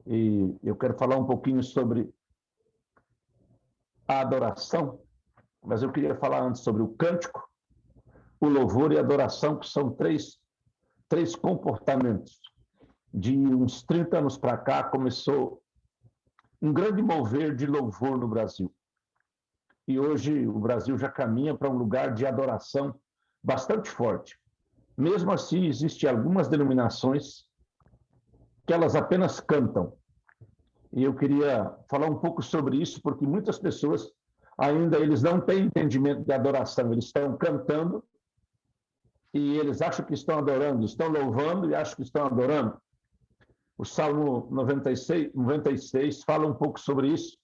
E eu quero falar um pouquinho sobre a adoração, mas eu queria falar antes sobre o cântico, o louvor e a adoração, que são três comportamentos. De uns 30 anos para cá, começou um grande mover de louvor no Brasil. E hoje o Brasil já caminha para um lugar de adoração bastante forte. Mesmo assim, existem algumas denominações que elas apenas cantam. E eu queria falar um pouco sobre isso, porque muitas pessoas ainda eles não têm entendimento de adoração. Eles estão cantando e eles acham que estão adorando, estão louvando e acham que estão adorando. O Salmo 96 fala um pouco sobre isso.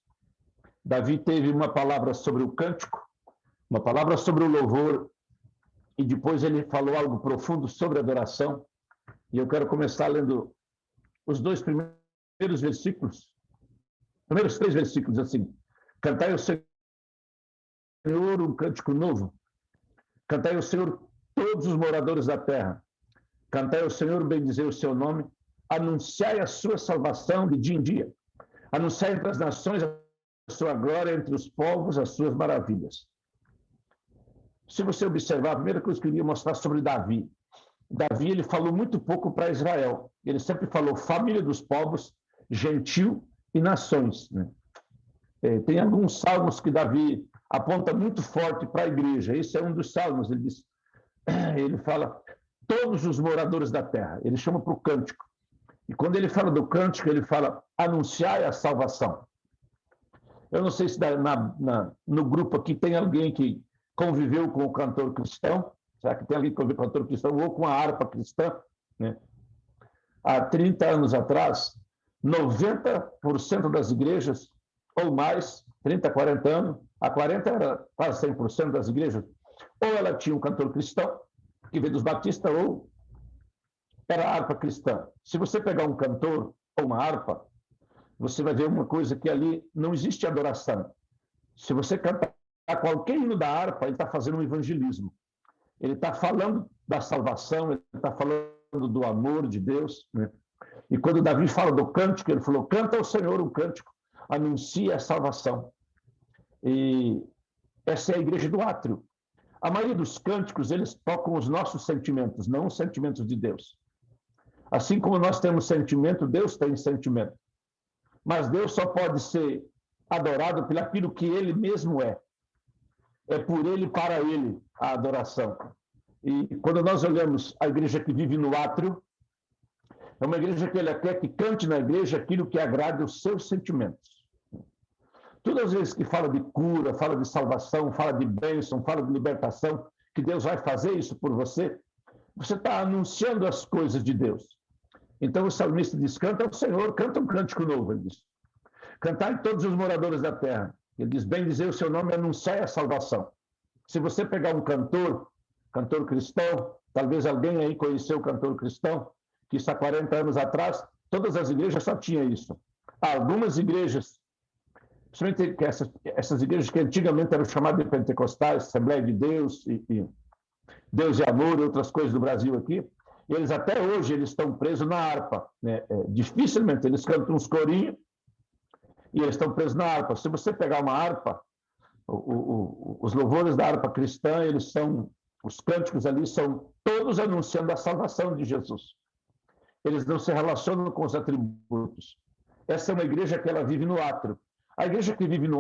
Davi teve uma palavra sobre o cântico, uma palavra sobre o louvor, e depois ele falou algo profundo sobre a adoração. E eu quero começar lendo os primeiros 3 versículos, assim. Cantai ao Senhor um cântico novo. Cantai ao Senhor todos os moradores da terra. Cantai ao Senhor, bendizei o seu nome. Anunciai a sua salvação de dia em dia. Anunciai entre as nações a sua glória, entre os povos as suas maravilhas. Se você observar, a primeira coisa que eu queria mostrar sobre Davi. Davi, ele falou muito pouco para Israel. Ele sempre falou família dos povos, gentil e nações, né? Tem alguns salmos que Davi aponta muito forte para a igreja. Esse é um dos salmos. Ele fala todos os moradores da terra. Ele chama para o cântico. E quando ele fala do cântico, ele fala anunciai a salvação. Eu não sei se no grupo aqui tem alguém que conviveu com o cantor cristão. Será que tem alguém que conviveu com o cantor cristão ou com a harpa cristã? Né? Há 30 anos atrás, 90% das igrejas, ou mais, 30, 40 anos, há 40 era quase 100% das igrejas, ou ela tinha um cantor cristão, que veio dos batistas, ou era harpa cristã. Se você pegar um cantor ou uma harpa, você vai ver uma coisa que ali não existe adoração. Se você cantar qualquer hino da harpa, ele está fazendo um evangelismo. Ele está falando da salvação, ele está falando do amor de Deus, né? E quando Davi fala do cântico, ele falou, canta ao Senhor um cântico, anuncia a salvação. E essa é a igreja do átrio. A maioria dos cânticos, eles tocam os nossos sentimentos, não os sentimentos de Deus. Assim como nós temos sentimento, Deus tem sentimento. Mas Deus só pode ser adorado pelo aquilo que Ele mesmo é. É por Ele e para Ele a adoração. E quando nós olhamos a igreja que vive no átrio, é uma igreja que Ele quer que cante na igreja aquilo que agrade os seus sentimentos. Todas as vezes que fala de cura, fala de salvação, fala de bênção, fala de libertação, que Deus vai fazer isso por você, você está anunciando as coisas de Deus. Então o salmista diz, canta ao Senhor, canta um cântico novo, ele diz. Cantai todos os moradores da terra. Ele diz, bendizei o seu nome e anunciai a salvação. Se você pegar um cantor cristão, talvez alguém aí conheceu o cantor cristão, que isso há 40 anos atrás, todas as igrejas só tinham isso. Há algumas igrejas, principalmente essas igrejas que antigamente eram chamadas de pentecostais, Assembleia de Deus, e Deus e Amor e outras coisas do Brasil aqui, eles até hoje eles estão presos na harpa, né? Dificilmente, eles cantam uns corinhos e eles estão presos na harpa. Se você pegar uma harpa, os louvores da harpa cristã, os cânticos ali são todos anunciando a salvação de Jesus. Eles não se relacionam com os atributos. Essa é uma igreja que ela vive no átrio. A igreja que vive no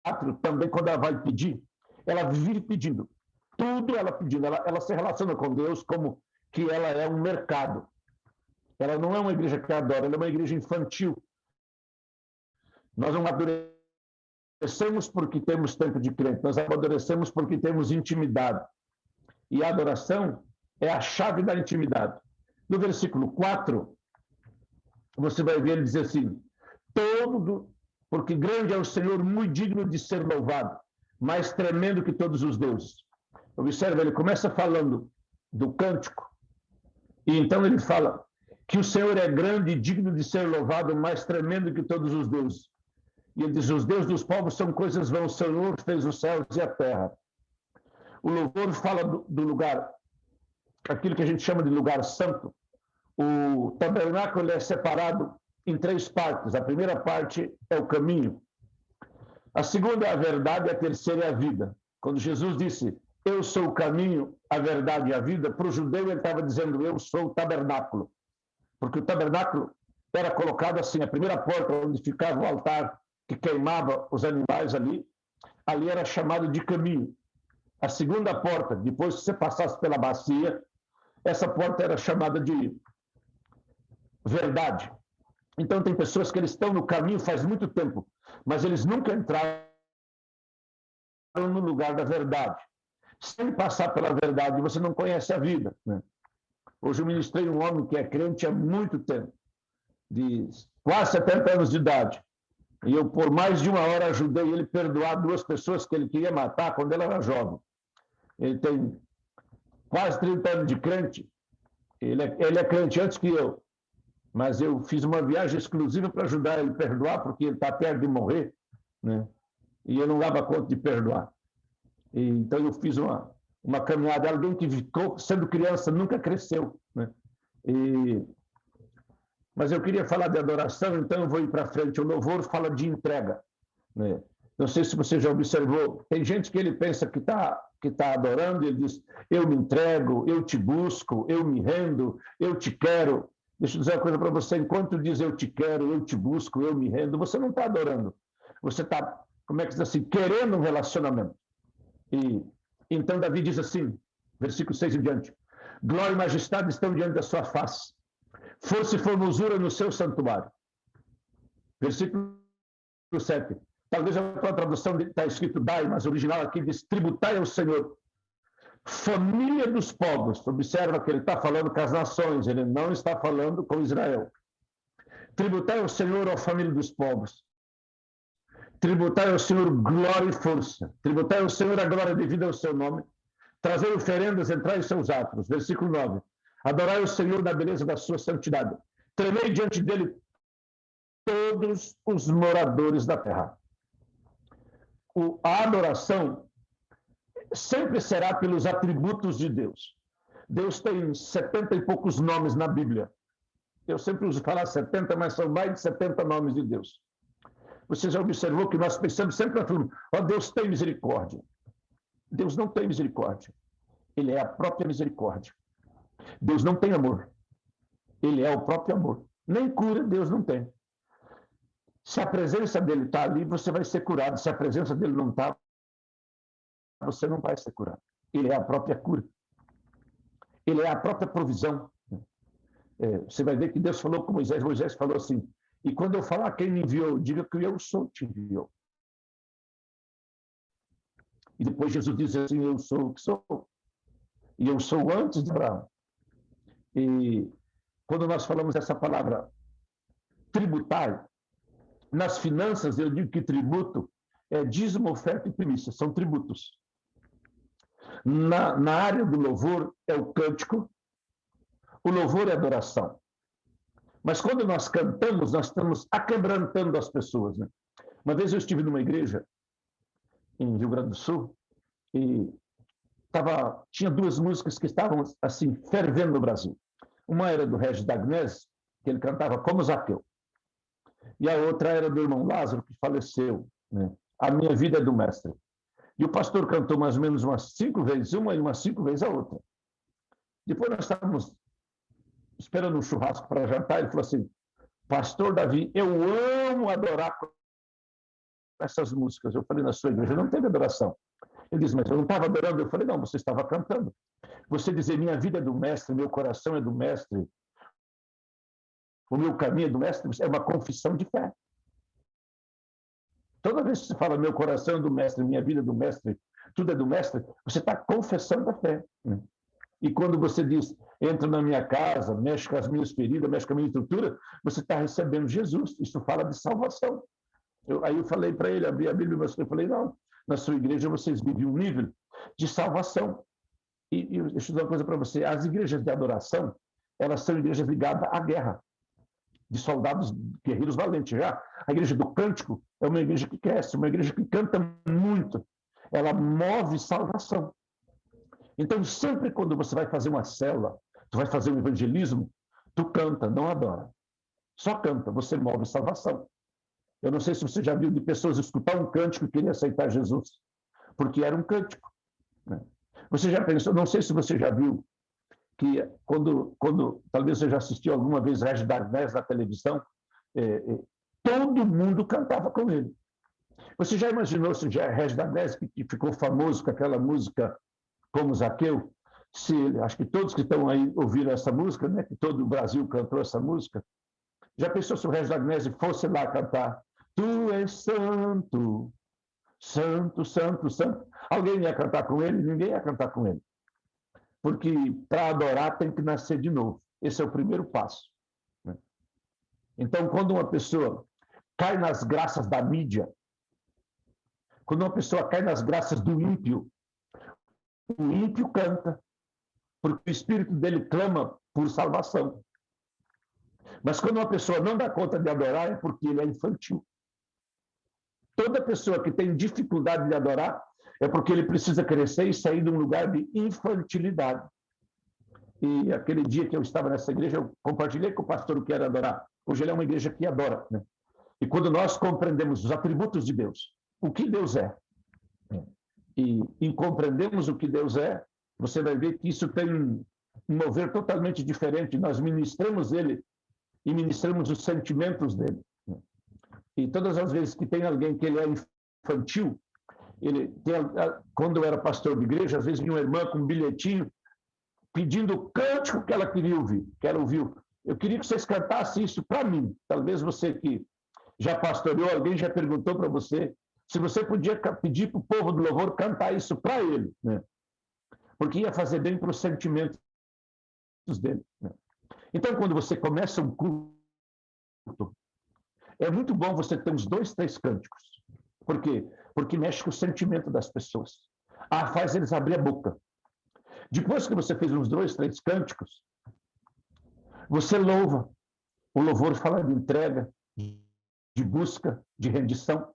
átrio, também quando ela vai pedir, ela vive pedindo. Tudo ela pedindo. Ela se relaciona com Deus como que ela é um mercado. Ela não é uma igreja que adora, ela é uma igreja infantil. Nós não amadurecemos porque temos tempo de crente, nós amadurecemos porque temos intimidade. E a adoração é a chave da intimidade. No versículo 4, você vai ver ele dizer assim, porque grande é o Senhor, muito digno de ser louvado, mais tremendo que todos os deuses. Observe, ele começa falando do cântico, e então ele fala que o Senhor é grande e digno de ser louvado, mais tremendo que todos os deuses. E ele diz, os deuses dos povos são coisas vãs, o Senhor fez os céus e a terra. O louvor fala do lugar aquilo que a gente chama de lugar santo. O tabernáculo é separado em 3 partes. A primeira parte é o caminho. A segunda é a verdade, a terceira é a vida. Quando Jesus disse, eu sou o caminho, a verdade e a vida, para o judeu ele estava dizendo, eu sou o tabernáculo. Porque o tabernáculo era colocado assim, a primeira porta onde ficava o altar que queimava os animais ali era chamado de caminho. A segunda porta, depois que você passasse pela bacia, essa porta era chamada de verdade. Então tem pessoas que eles estão no caminho faz muito tempo, mas eles nunca entraram no lugar da verdade. Sem passar pela verdade, você não conhece a vida, né? Hoje eu ministrei um homem que é crente há muito tempo, de quase 70 anos de idade. E eu, por mais de 1 hora, ajudei ele a perdoar 2 pessoas que ele queria matar quando ele era jovem. Ele tem quase 30 anos de crente. Ele é crente antes que eu. Mas eu fiz uma viagem exclusiva para ajudar ele a perdoar, porque ele está perto de morrer, né? E eu não dava conta de perdoar. Então eu fiz uma caminhada. Alguém que ficou sendo criança nunca cresceu, né? Mas eu queria falar de adoração, então eu vou ir para frente. O louvor fala de entrega, né? Não sei se você já observou, tem gente que ele pensa que tá adorando, e ele diz, eu me entrego, eu te busco, eu me rendo, eu te quero. Deixa eu dizer uma coisa para você, enquanto diz eu te quero, eu te busco, eu me rendo, você não está adorando. Você está, como é que diz assim, querendo um relacionamento. E então Davi diz assim, versículo 6 em diante, glória e majestade estão diante da sua face, força e formosura no seu santuário. Versículo 7. Talvez a tua tradução está escrito dai, mas o original aqui diz tributai ao Senhor. Família dos povos. Observa que ele está falando com as nações, ele não está falando com Israel. Tributai ao Senhor, ó família dos povos. Tributai ao Senhor glória e força. Tributai ao Senhor a glória devida ao seu nome. Trazei oferendas, entrai em seus atos. Versículo 9. Adorai o Senhor na beleza da sua santidade. Tremei diante dele todos os moradores da terra. A adoração sempre será pelos atributos de Deus. Deus tem 70 e poucos nomes na Bíblia. Eu sempre uso falar 70, mas são mais de 70 nomes de Deus. Você já observou que nós pensamos sempre falando, ó, Deus tem misericórdia. Deus não tem misericórdia. Ele é a própria misericórdia. Deus não tem amor. Ele é o próprio amor. Nem cura Deus não tem. Se a presença dele está ali, você vai ser curado. Se a presença dele não está, você não vai ser curado. Ele é a própria cura. Ele é a própria provisão. Você vai ver que Deus falou com Moisés. Moisés falou assim, e quando eu falar quem me enviou, diga que eu sou te enviou. E depois Jesus diz assim, eu sou o que sou. E eu sou antes de Abraão. E quando nós falamos essa palavra tributar, nas finanças eu digo que tributo é dízimo, oferta e primícia, são tributos. Na área do louvor é o cântico, o louvor é adoração. Mas quando nós cantamos, nós estamos aquebrantando as pessoas, né? Uma vez eu estive numa igreja em Rio Grande do Sul e tinha 2 músicas que estavam assim fervendo no Brasil. Uma era do Regis Dagnese, que ele cantava Como Zaqueu. E a outra era do irmão Lázaro, que faleceu, né? A minha vida é do mestre. E o pastor cantou mais ou menos umas 5 vezes uma e umas 5 vezes a outra. Depois nós estávamos esperando um churrasco para jantar, ele falou assim, pastor Davi, eu amo adorar essas músicas. Eu falei, na sua igreja não teve adoração. Ele disse, mas eu não estava adorando. Eu falei, não, você estava cantando. Você dizer, minha vida é do mestre, meu coração é do mestre, o meu caminho é do mestre, é uma confissão de fé. Toda vez que você fala, meu coração é do mestre, minha vida é do mestre, tudo é do mestre, você está confessando a fé, né? E quando você diz, entra na minha casa, mexe com as minhas feridas, mexe com a minha estrutura, você está recebendo Jesus. Isso fala de salvação. Aí eu falei para ele, abri a Bíblia, eu falei, não, na sua igreja vocês vivem um nível de salvação. E deixa eu dizer uma coisa para você, as igrejas de adoração, elas são igrejas ligadas à guerra, de soldados guerreiros valentes. Já a igreja do cântico é uma igreja que cresce, uma igreja que canta muito. Ela move salvação. Então, sempre quando você vai fazer uma célula, tu vai fazer um evangelismo, tu canta, não adora. Só canta, você move salvação. Eu não sei se você já viu de pessoas escutar um cântico e querer aceitar Jesus, porque era um cântico. Né? Você já pensou, não sei se você já viu, que quando talvez você já assistiu alguma vez Regis Darnés na televisão, todo mundo cantava com ele. Você já imaginou se já Regis Darnés, que ficou famoso com aquela música Como Zaqueu, acho que todos que estão aí ouviram essa música, né, que todo o Brasil cantou essa música, já pensou se o Regis Darnés fosse lá cantar Tu és santo, santo, santo, santo? Alguém ia cantar com ele? Ninguém ia cantar com ele. Porque para adorar tem que nascer de novo. Esse é o primeiro passo. Né? Então, quando uma pessoa cai nas graças da mídia, quando uma pessoa cai nas graças do ímpio, o ímpio canta, porque o espírito dele clama por salvação. Mas quando uma pessoa não dá conta de adorar, é porque ele é infantil. Toda pessoa que tem dificuldade de adorar é porque ele precisa crescer e sair de um lugar de infantilidade. E aquele dia que eu estava nessa igreja, eu compartilhei com o pastor o que era adorar. Hoje ele é uma igreja que adora. Né? E quando nós compreendemos os atributos de Deus, o que Deus é, e compreendemos o que Deus é, você vai ver que isso tem um mover totalmente diferente. Nós ministramos ele e ministramos os sentimentos dele. E todas as vezes que tem alguém que ele é infantil, quando eu era pastor de igreja, às vezes vinha uma irmã com um bilhetinho pedindo o cântico que ela queria ouvir, que ela ouviu. Eu queria que vocês cantassem isso para mim. Talvez você que já pastoreou, alguém já perguntou para você se você podia pedir para o povo do louvor cantar isso para ele, né? Porque ia fazer bem para os sentimentos dele. Né? Então, quando você começa um culto, é muito bom você ter uns 2, 3 cânticos. Por quê? Porque mexe com o sentimento das pessoas. Faz eles abrir a boca. Depois que você fez uns 2, 3 cânticos, você louva. O louvor fala de entrega, de busca, de rendição.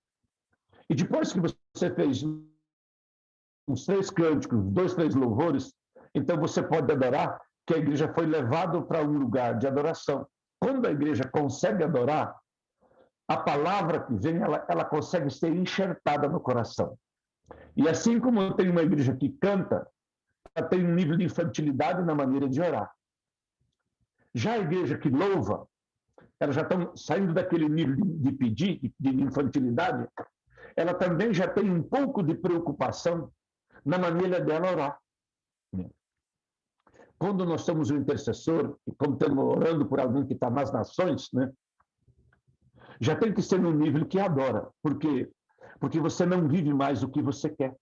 E depois que você fez uns 3 cânticos, 2, 3 louvores, então você pode adorar, que a igreja foi levada para um lugar de adoração. Quando a igreja consegue adorar, a palavra que vem, ela consegue ser enxertada no coração. E assim como tem uma igreja que canta, ela tem um nível de infantilidade na maneira de orar. Já a igreja que louva, elas já estão saindo daquele nível de pedir, de infantilidade, ela também já tem um pouco de preocupação na maneira dela orar. Quando nós somos um intercessor, e como estamos orando por alguém que está nas nações, né, já tem que ser no nível que adora. Por quê? Porque você não vive mais o que você quer.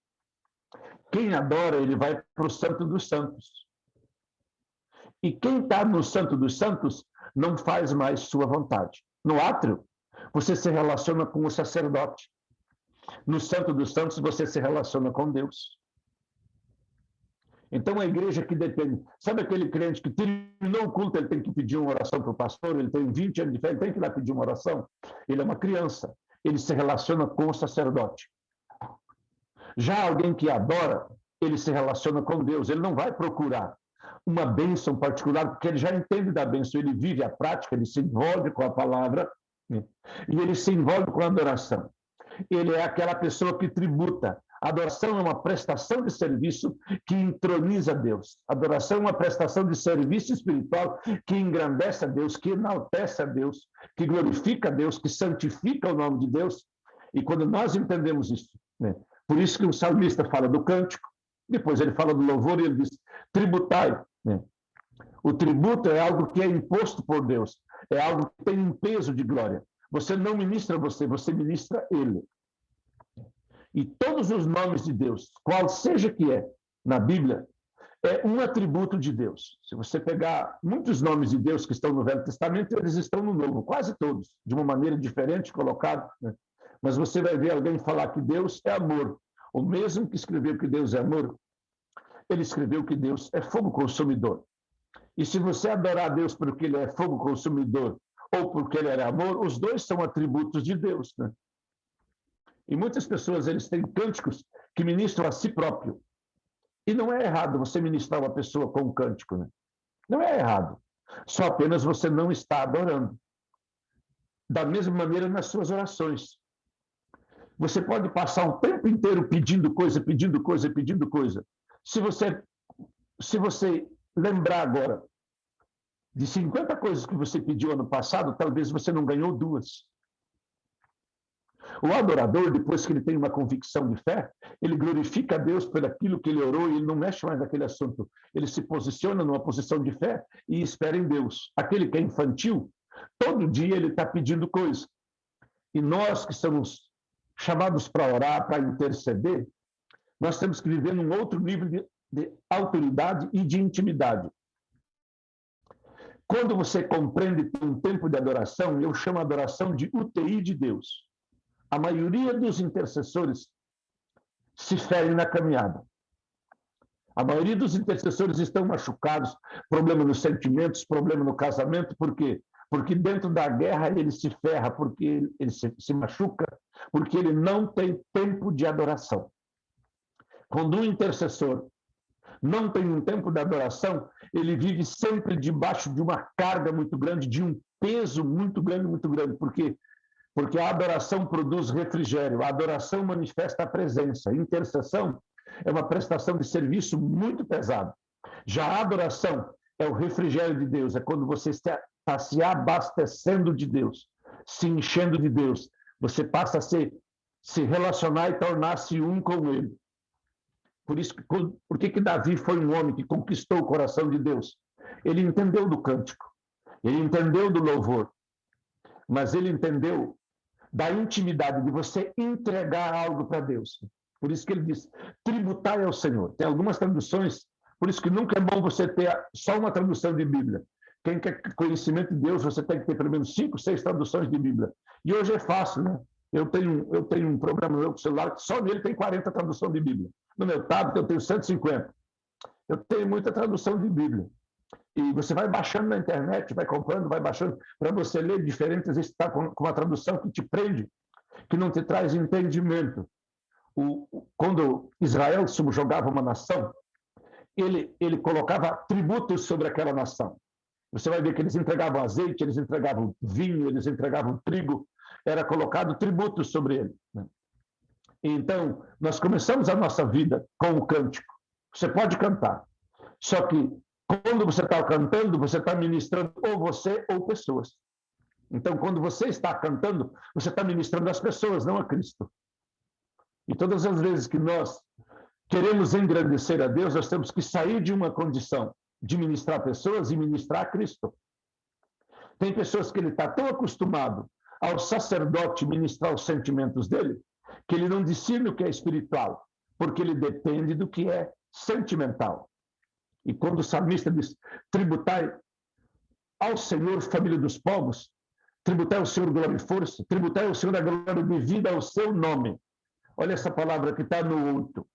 Quem adora, ele vai para o Santo dos Santos. E quem está no Santo dos Santos não faz mais sua vontade. No átrio, você se relaciona com o sacerdote. No Santo dos Santos, você se relaciona com Deus. Então, a igreja que depende... Sabe aquele crente que terminou o culto, ele tem que pedir uma oração para o pastor, ele tem 20 anos de fé, ele tem que ir lá pedir uma oração? Ele é uma criança. Ele se relaciona com o sacerdote. Já alguém que adora, ele se relaciona com Deus. Ele não vai procurar uma bênção particular, porque ele já entende da bênção, ele vive a prática, ele se envolve com a palavra, né? E ele se envolve com a adoração. Ele é aquela pessoa que tributa. A adoração é uma prestação de serviço que entroniza Deus. A adoração é uma prestação de serviço espiritual que engrandece a Deus, que enaltece a Deus, que glorifica a Deus, que santifica o nome de Deus. E quando nós entendemos isso, né? Por isso que o salmista fala do cântico, depois ele fala do louvor e ele diz, tributai. Né? O tributo é algo que é imposto por Deus, é algo que tem um peso de glória. Você não ministra você ministra ele. E todos os nomes de Deus, qual seja que é, na Bíblia, é um atributo de Deus. Se você pegar muitos nomes de Deus que estão no Velho Testamento, eles estão no Novo, quase todos, de uma maneira diferente colocado, né? Mas você vai ver alguém falar que Deus é amor. O mesmo que escreveu que Deus é amor, ele escreveu que Deus é fogo consumidor. E se você adorar a Deus porque ele é fogo consumidor ou porque ele é amor, os dois são atributos de Deus, né? E muitas pessoas, eles têm cânticos que ministram a si próprio. E não é errado você ministrar uma pessoa com um cântico, né? Não é errado. Só apenas você não está adorando. Da mesma maneira nas suas orações. Você pode passar o tempo inteiro pedindo coisa, pedindo coisa, pedindo coisa. Se você lembrar agora de 50 coisas que você pediu ano passado, talvez você não ganhou 2. O adorador, depois que ele tem uma convicção de fé, ele glorifica a Deus por aquilo que ele orou e ele não mexe mais naquele assunto. Ele se posiciona numa posição de fé e espera em Deus. Aquele que é infantil, todo dia ele está pedindo coisa. E nós que somos chamados para orar, para interceder, nós temos que viver num outro nível de autoridade e de intimidade. Quando você compreende um tempo de adoração, eu chamo a adoração de UTI de Deus. A maioria dos intercessores se ferem na caminhada. A maioria dos intercessores estão machucados, problema nos sentimentos, problema no casamento, por quê? Porque dentro da guerra ele se ferra, porque ele se machuca, porque ele não tem tempo de adoração. Quando um intercessor não tem um tempo de adoração, ele vive sempre debaixo de uma carga muito grande, de um peso muito grande, porque a adoração produz refrigério, a adoração manifesta a presença. A intercessão é uma prestação de serviço muito pesado. Já a adoração é o refrigério de Deus, é quando você está se abastecendo de Deus, se enchendo de Deus. Você passa a se relacionar e tornar-se um com Ele. Por que Davi foi um homem que conquistou o coração de Deus? Ele entendeu do cântico, ele entendeu do louvor, mas ele entendeu da intimidade, de você entregar algo para Deus. Por isso que ele diz, tributai ao Senhor. Tem algumas traduções, por isso que nunca é bom você ter só uma tradução de Bíblia. Quem quer conhecimento de Deus, você tem que ter pelo menos 5, 6 traduções de Bíblia. E hoje é fácil, né? Eu tenho um programa no meu celular que só nele tem 40 traduções de Bíblia. No meu tablet eu tenho 150. Eu tenho muita tradução de Bíblia. E você vai baixando na internet, vai comprando, vai baixando, para você ler diferentes, às vezes está com uma tradução que te prende, que não te traz entendimento. Quando Israel subjugava uma nação, ele colocava tributos sobre aquela nação. Você vai ver que eles entregavam azeite, eles entregavam vinho, eles entregavam trigo, era colocado tributos sobre ele. Então, nós começamos a nossa vida com o cântico. Você pode cantar, só que quando você está cantando, você está ministrando ou você ou pessoas. Então, quando você está cantando, você está ministrando as pessoas, não a Cristo. E todas as vezes que nós queremos engrandecer a Deus, nós temos que sair de uma condição de ministrar pessoas e ministrar a Cristo. Tem pessoas que ele está tão acostumado ao sacerdote ministrar os sentimentos dele, que ele não discerne o que é espiritual, porque ele depende do que é sentimental. E quando o salmista diz, tributai ao Senhor, família dos povos, tributai ao Senhor glória e força, tributai ao Senhor a glória devida ao seu nome. Olha essa palavra que está no 8.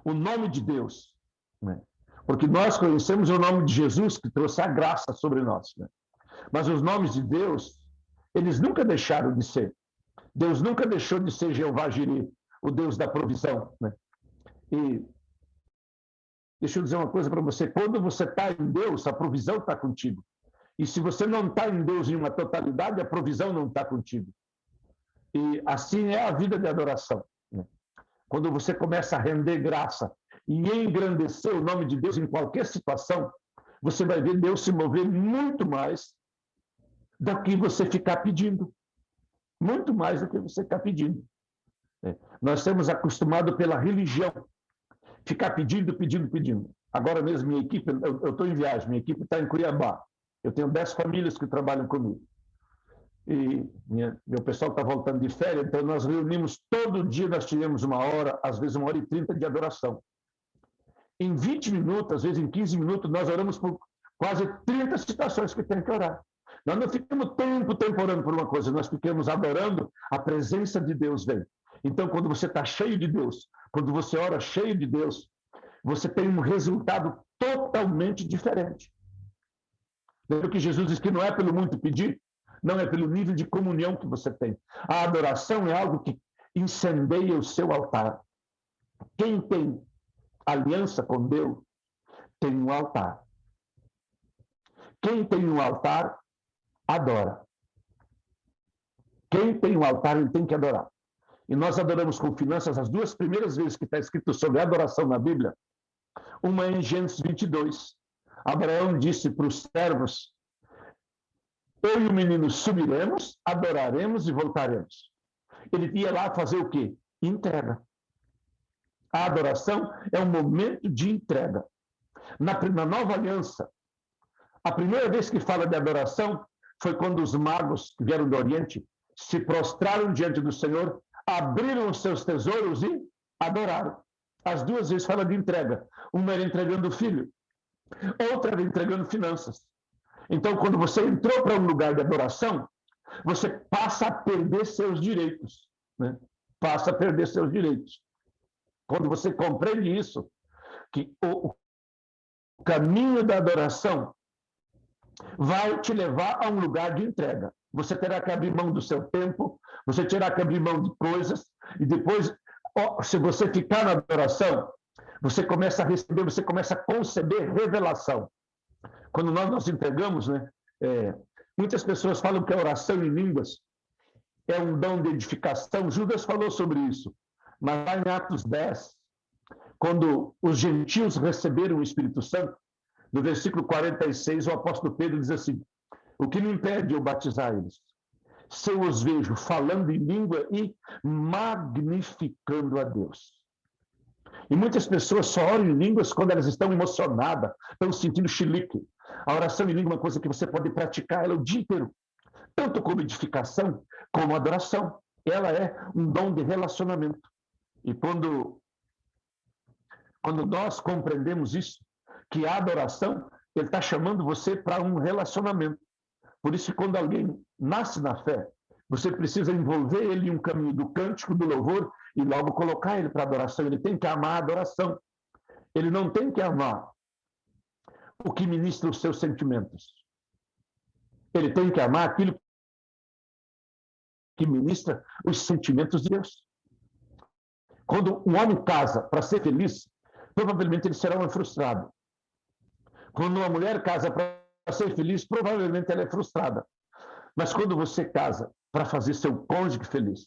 O nome de Deus. Né? Porque nós conhecemos o nome de Jesus, que trouxe a graça sobre nós. Né? Mas os nomes de Deus, eles nunca deixaram de ser. Deus nunca deixou de ser Jeová Jireh, o Deus da provisão. Né? E deixa eu dizer uma coisa para você. Quando você está em Deus, a provisão está contigo. E se você não está em Deus em uma totalidade, a provisão não está contigo. E assim é a vida de adoração. Né? Quando você começa a render graça e engrandecer o nome de Deus em qualquer situação, você vai ver Deus se mover muito mais do que você ficar pedindo. Muito mais do que você ficar pedindo. Nós estamos acostumados pela religião, ficar pedindo. Agora mesmo, minha equipe, eu estou em viagem, minha equipe está em Cuiabá. Eu tenho 10 famílias que trabalham comigo. E meu pessoal está voltando de férias, então nós reunimos todo dia, nós tivemos 1 hora, às vezes 1h30 de adoração. Em 20 minutos, às vezes em 15 minutos, nós oramos por quase 30 situações que tem que orar. Nós não ficamos tempo orando por uma coisa, nós ficamos adorando, a presença de Deus vem. Então, quando você está cheio de Deus, quando você ora cheio de Deus, você tem um resultado totalmente diferente. Lembra que Jesus diz que não é pelo muito pedir, não é pelo nível de comunhão que você tem. A adoração é algo que incendeia o seu altar. Quem tem aliança com Deus, tem um altar. Quem tem um altar, adora. Quem tem um altar, ele tem que adorar. E nós adoramos com finanças as duas primeiras vezes que está escrito sobre adoração na Bíblia. Uma é em Gênesis 22. Abraão disse para os servos: eu e o menino subiremos, adoraremos e voltaremos. Ele ia lá fazer o quê? Entrega. A adoração é um momento de entrega. Na nova aliança, a primeira vez que fala de adoração foi quando os magos que vieram do Oriente se prostraram diante do Senhor, abriram os seus tesouros e adoraram. As duas vezes fala de entrega. Uma era entregando o filho, outra era entregando finanças. Então, quando você entrou para um lugar de adoração, você passa a perder seus direitos. Né? Passa a perder seus direitos. Quando você compreende isso, que o caminho da adoração vai te levar a um lugar de entrega. Você terá que abrir mão do seu tempo, você terá que abrir mão de coisas, e depois, se você ficar na adoração, você começa a receber, você começa a conceber revelação. Quando nós entregamos, né, muitas pessoas falam que a oração em línguas é um dom de edificação. Judas falou sobre isso. Mas lá em Atos 10, quando os gentios receberam o Espírito Santo, no versículo 46, o apóstolo Pedro diz assim: o que me impede de eu batizar eles? Se eu os vejo falando em língua e magnificando a Deus. E muitas pessoas só oram em línguas quando elas estão emocionadas, estão sentindo chilique. A oração em língua é uma coisa que você pode praticar ela o dia inteiro, tanto como edificação, como adoração. Ela é um dom de relacionamento. E quando nós compreendemos isso, que a adoração, ele está chamando você para um relacionamento. Por isso, quando alguém nasce na fé, você precisa envolver ele em um caminho do cântico, do louvor, e logo colocar ele para a adoração. Ele tem que amar a adoração. Ele não tem que amar o que ministra os seus sentimentos. Ele tem que amar aquilo que ministra os sentimentos de Deus. Quando um homem casa para ser feliz, provavelmente ele será um frustrado. Quando uma mulher casa para ser feliz, provavelmente ela é frustrada. Mas quando você casa para fazer seu cônjuge feliz,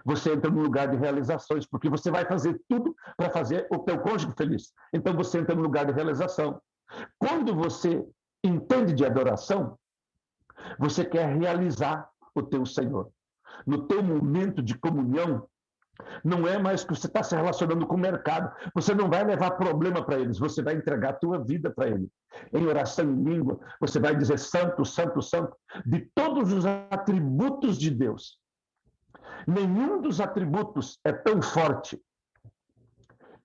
você entra num lugar de realizações, porque você vai fazer tudo para fazer o teu cônjuge feliz. Então você entra num lugar de realização. Quando você entende de adoração, você quer realizar o teu Senhor. No teu momento de comunhão, não é mais que você está se relacionando com o mercado. Você não vai levar problema para eles, você vai entregar a tua vida para ele. Em oração em língua, você vai dizer santo, santo, santo, de todos os atributos de Deus. Nenhum dos atributos é tão forte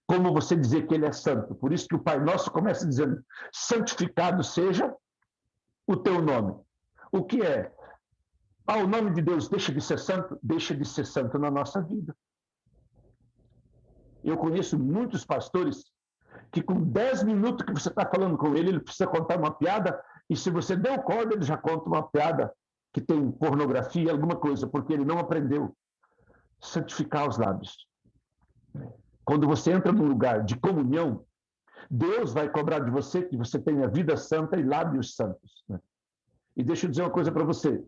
como você dizer que ele é santo. Por isso que o Pai Nosso começa dizendo: santificado seja o teu nome. O que é? O nome de Deus deixa de ser santo na nossa vida. Eu conheço muitos pastores que com 10 minutos que você está falando com ele, ele precisa contar uma piada, e se você deu corda, ele já conta uma piada que tem pornografia, alguma coisa, porque ele não aprendeu a santificar os lábios. Quando você entra num lugar de comunhão, Deus vai cobrar de você que você tenha vida santa e lábios santos. Né? E deixa eu dizer uma coisa para você.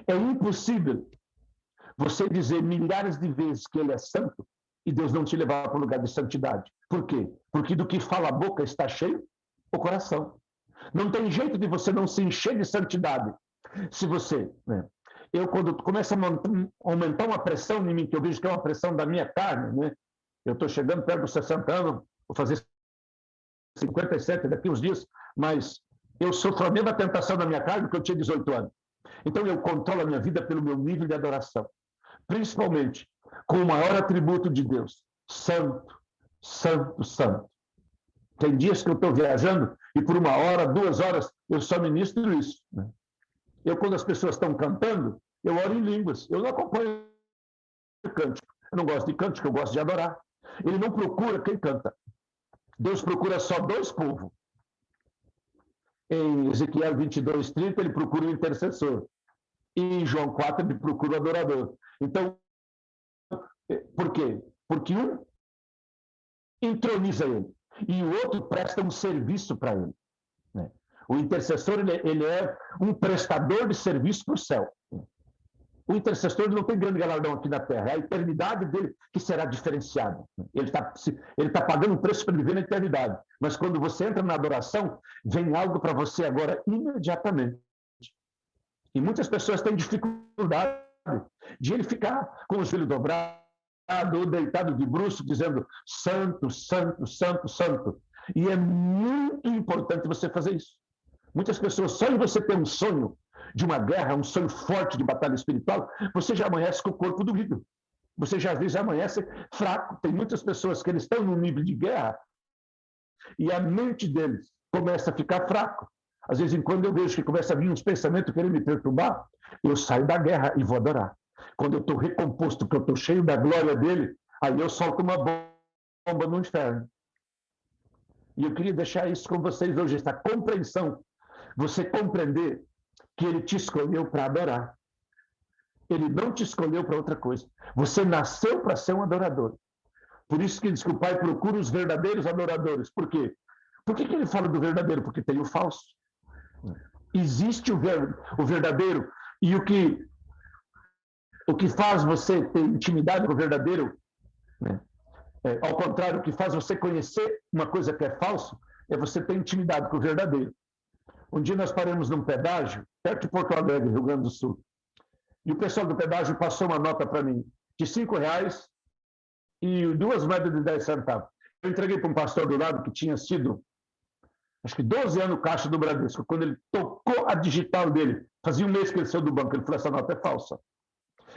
É impossível você dizer milhares de vezes que ele é santo e Deus não te levar para o lugar de santidade. Por quê? Porque do que fala a boca está cheio o coração. Não tem jeito de você não se encher de santidade. Se você... Né? Eu, quando começa a aumentar uma pressão em mim, que eu vejo que é uma pressão da minha carne, né? Eu estou chegando perto dos 60 anos, vou fazer 57 daqui uns dias, mas eu sofro a mesma tentação da minha carne que eu tinha 18 anos. Então eu controlo a minha vida pelo meu nível de adoração. Principalmente com o maior atributo de Deus: santo, santo, santo. Tem dias que eu estou viajando e por 1 hora, 2 horas, eu só ministro isso. Né? Eu, quando as pessoas estão cantando, eu oro em línguas. Eu não acompanho o cântico. Eu não gosto de cântico, eu gosto de adorar. Ele não procura quem canta. Deus procura só 2 povos. Em Ezequiel 22:30, ele procura o intercessor. E em João 4, ele procura o adorador. Então, por quê? Porque um entroniza ele. E o outro presta um serviço para ele. Né? O intercessor ele é um prestador de serviço para o céu. O intercessor não tem grande galardão aqui na terra, é a eternidade dele que será diferenciada. Ele tá pagando um preço para viver na eternidade. Mas quando você entra na adoração, vem algo para você agora imediatamente. E muitas pessoas têm dificuldade de ele ficar com o joelho dobrado ou deitado de bruços, dizendo santo, santo, santo, santo. E é muito importante você fazer isso. Muitas pessoas, só em você ter um sonho de uma guerra, um sonho forte de batalha espiritual, você já amanhece com o corpo doído. Você já, às vezes, já amanhece fraco. Tem muitas pessoas que eles estão num nível de guerra e a mente deles começa a ficar fraco. Às vezes, quando eu vejo que começa a vir uns pensamentos querendo me perturbar, eu saio da guerra e vou adorar. Quando eu estou recomposto, que eu estou cheio da glória dele, aí eu solto uma bomba no inferno. E eu queria deixar isso com vocês hoje, essa compreensão. Você compreender que ele te escolheu para adorar. Ele não te escolheu para outra coisa. Você nasceu para ser um adorador. Por isso que diz que o Pai procura os verdadeiros adoradores. Por quê? Por que ele fala do verdadeiro? Porque tem o falso. Existe o verdadeiro. E o que faz você ter intimidade com o verdadeiro, né? Ao contrário, o que faz você conhecer uma coisa que é falso, é você ter intimidade com o verdadeiro. Um dia nós paramos num pedágio, perto de Porto Alegre, Rio Grande do Sul. E o pessoal do pedágio passou uma nota para mim de R$5 e 2 moedas de 10 centavos. Eu entreguei para um pastor do lado que tinha sido, acho que 12 anos caixa do Bradesco. Quando ele tocou a digital dele, fazia um mês que ele saiu do banco, ele falou, essa nota é falsa.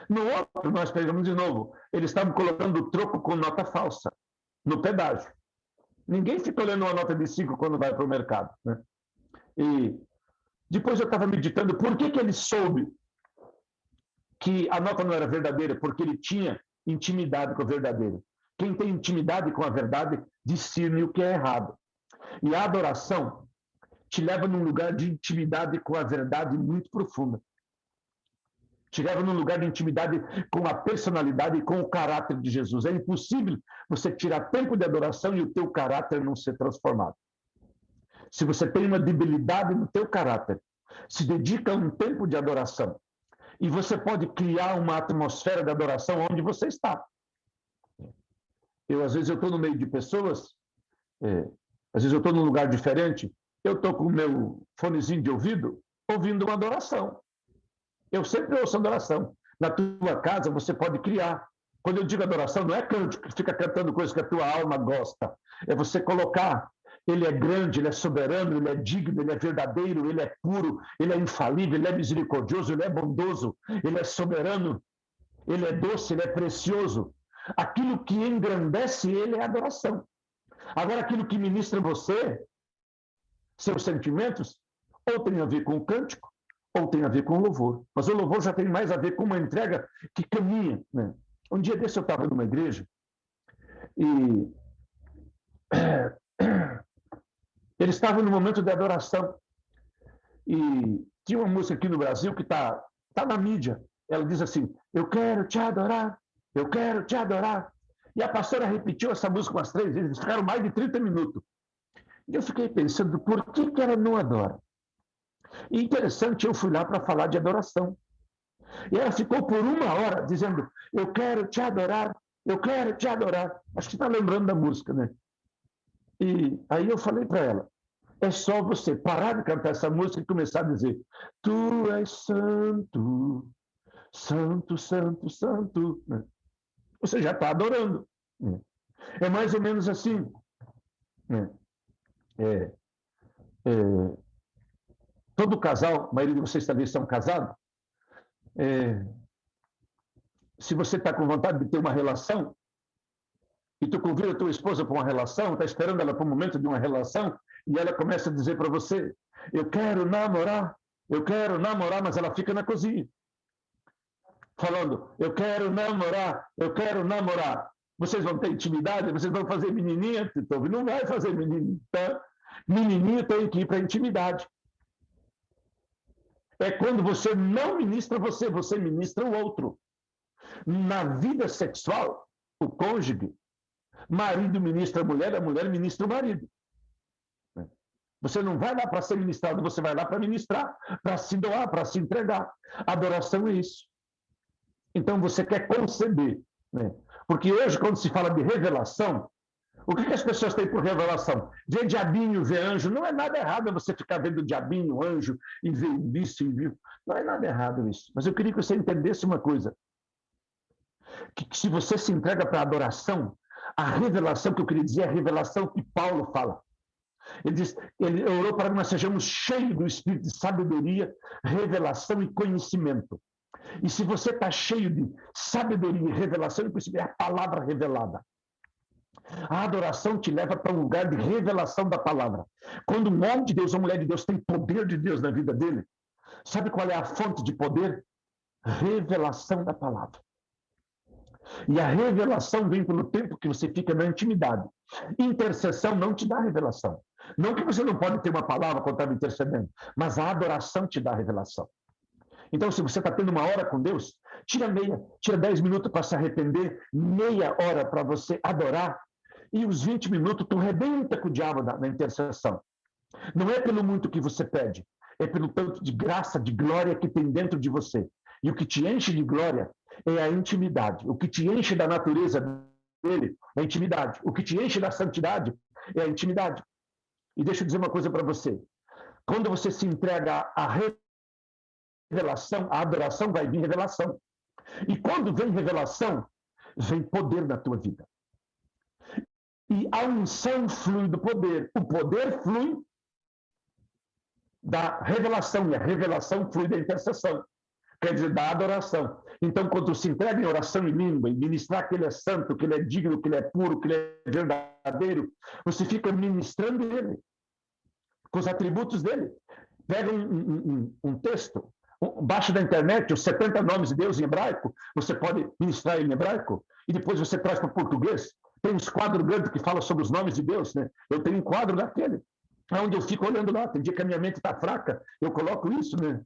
No outro, nós pegamos de novo. Eles estavam colocando o troco com nota falsa no pedágio. Ninguém fica olhando uma nota de 5 quando vai para o mercado, né? E depois eu estava meditando por que ele soube que a nota não era verdadeira, porque ele tinha intimidade com o verdadeiro. Quem tem intimidade com a verdade discerne o que é errado. E a adoração te leva num lugar de intimidade com a verdade muito profunda. Te leva num lugar de intimidade com a personalidade e com o caráter de Jesus. É impossível você tirar tempo de adoração e o teu caráter não ser transformado. Se você tem uma debilidade no teu caráter, se dedica a um tempo de adoração e você pode criar uma atmosfera de adoração onde você está. Às vezes, eu estou no meio de pessoas, às vezes eu estou num lugar diferente, eu estou com o meu fonezinho de ouvido, ouvindo uma adoração. Eu sempre ouço adoração. Na tua casa, você pode criar. Quando eu digo adoração, não é cântico que fica cantando coisas que a tua alma gosta. É você colocar, ele é grande, ele é soberano, ele é digno, ele é verdadeiro, ele é puro, ele é infalível, ele é misericordioso, ele é bondoso, ele é soberano, ele é doce, ele é precioso. Aquilo que engrandece ele é adoração. Agora, aquilo que ministra você, seus sentimentos, ou tem a ver com o cântico, ou tem a ver com o louvor. Mas o louvor já tem mais a ver com uma entrega que caminha, né? Um dia desse eu estava numa igreja e eles estavam no momento de adoração. E tinha uma música aqui no Brasil que tá na mídia. Ela diz assim, eu quero te adorar, eu quero te adorar. E a pastora repetiu essa música umas 3 vezes, ficaram mais de 30 minutos. E eu fiquei pensando, por que ela não adora? E interessante, eu fui lá para falar de adoração. E ela ficou por 1 hora dizendo, eu quero te adorar, eu quero te adorar. Acho que está lembrando da música, né? E aí eu falei para ela, é só você parar de cantar essa música e começar a dizer, tu és santo, santo, santo, santo. Você já está adorando. É mais ou menos assim. Todo casal, a maioria de vocês talvez são casados, se você está com vontade de ter uma relação, e tu convida a tua esposa para uma relação, está esperando ela para o momento de uma relação, e ela começa a dizer para você, eu quero namorar, mas ela fica na cozinha, falando, eu quero namorar. Vocês vão ter intimidade, vocês vão fazer menininha, então não vai fazer menininha, tá? Menininho tem que ir para a intimidade. É quando você não ministra você ministra o outro. Na vida sexual, o cônjuge Marido ministra a mulher ministra o marido. Você não vai lá para ser ministrado, você vai lá para ministrar, para se doar, para se entregar. Adoração é isso. Então você quer conceber, né? Porque hoje, quando se fala de revelação, o que as pessoas têm por revelação? Ver diabinho, ver anjo. Não é nada errado você ficar vendo diabinho, anjo, e ver isso e ver. Não é nada errado isso. Mas eu queria que você entendesse uma coisa. Que se você se entrega para a adoração, a revelação que eu queria dizer é a revelação que Paulo fala. Ele diz, ele orou para que nós sejamos cheios do espírito de sabedoria, revelação e conhecimento. E se você está cheio de sabedoria e revelação, é a palavra revelada. A adoração te leva para um lugar de revelação da palavra. Quando um homem de Deus ou mulher de Deus tem poder de Deus na vida dele, sabe qual é a fonte de poder? Revelação da palavra. E a revelação vem pelo tempo que você fica na intimidade. Intercessão não te dá revelação. Não que você não pode ter uma palavra quando estava intercedendo, mas a adoração te dá revelação. Então, se você está tendo uma hora com Deus, tira 10 minutos para se arrepender, meia hora para você adorar, e os 20 minutos tu rebenta com o diabo na intercessão. Não é pelo muito que você pede, é pelo tanto de graça, de glória que tem dentro de você. E o que te enche de glória é a intimidade. O que te enche da natureza dele é a intimidade. O que te enche da santidade é a intimidade. E deixa eu dizer uma coisa para você. Quando você se entrega à revelação, a adoração vai vir revelação. E quando vem revelação, vem poder na tua vida. E a unção flui do poder. O poder flui da revelação, e a revelação flui da intercessão. Quer dizer, da adoração. Então, quando se entrega em oração em língua, e ministrar que ele é santo, que ele é digno, que ele é puro, que ele é verdadeiro, você fica ministrando ele, com os atributos dele. Pega um texto, baixa da internet os 70 nomes de Deus em hebraico, você pode ministrar ele em hebraico, e depois você traz para o português. Tem uns quadros grandes que falam sobre os nomes de Deus, né? Eu tenho um quadro daquele, onde eu fico olhando lá. Tem dia que a minha mente está fraca, eu coloco isso, né?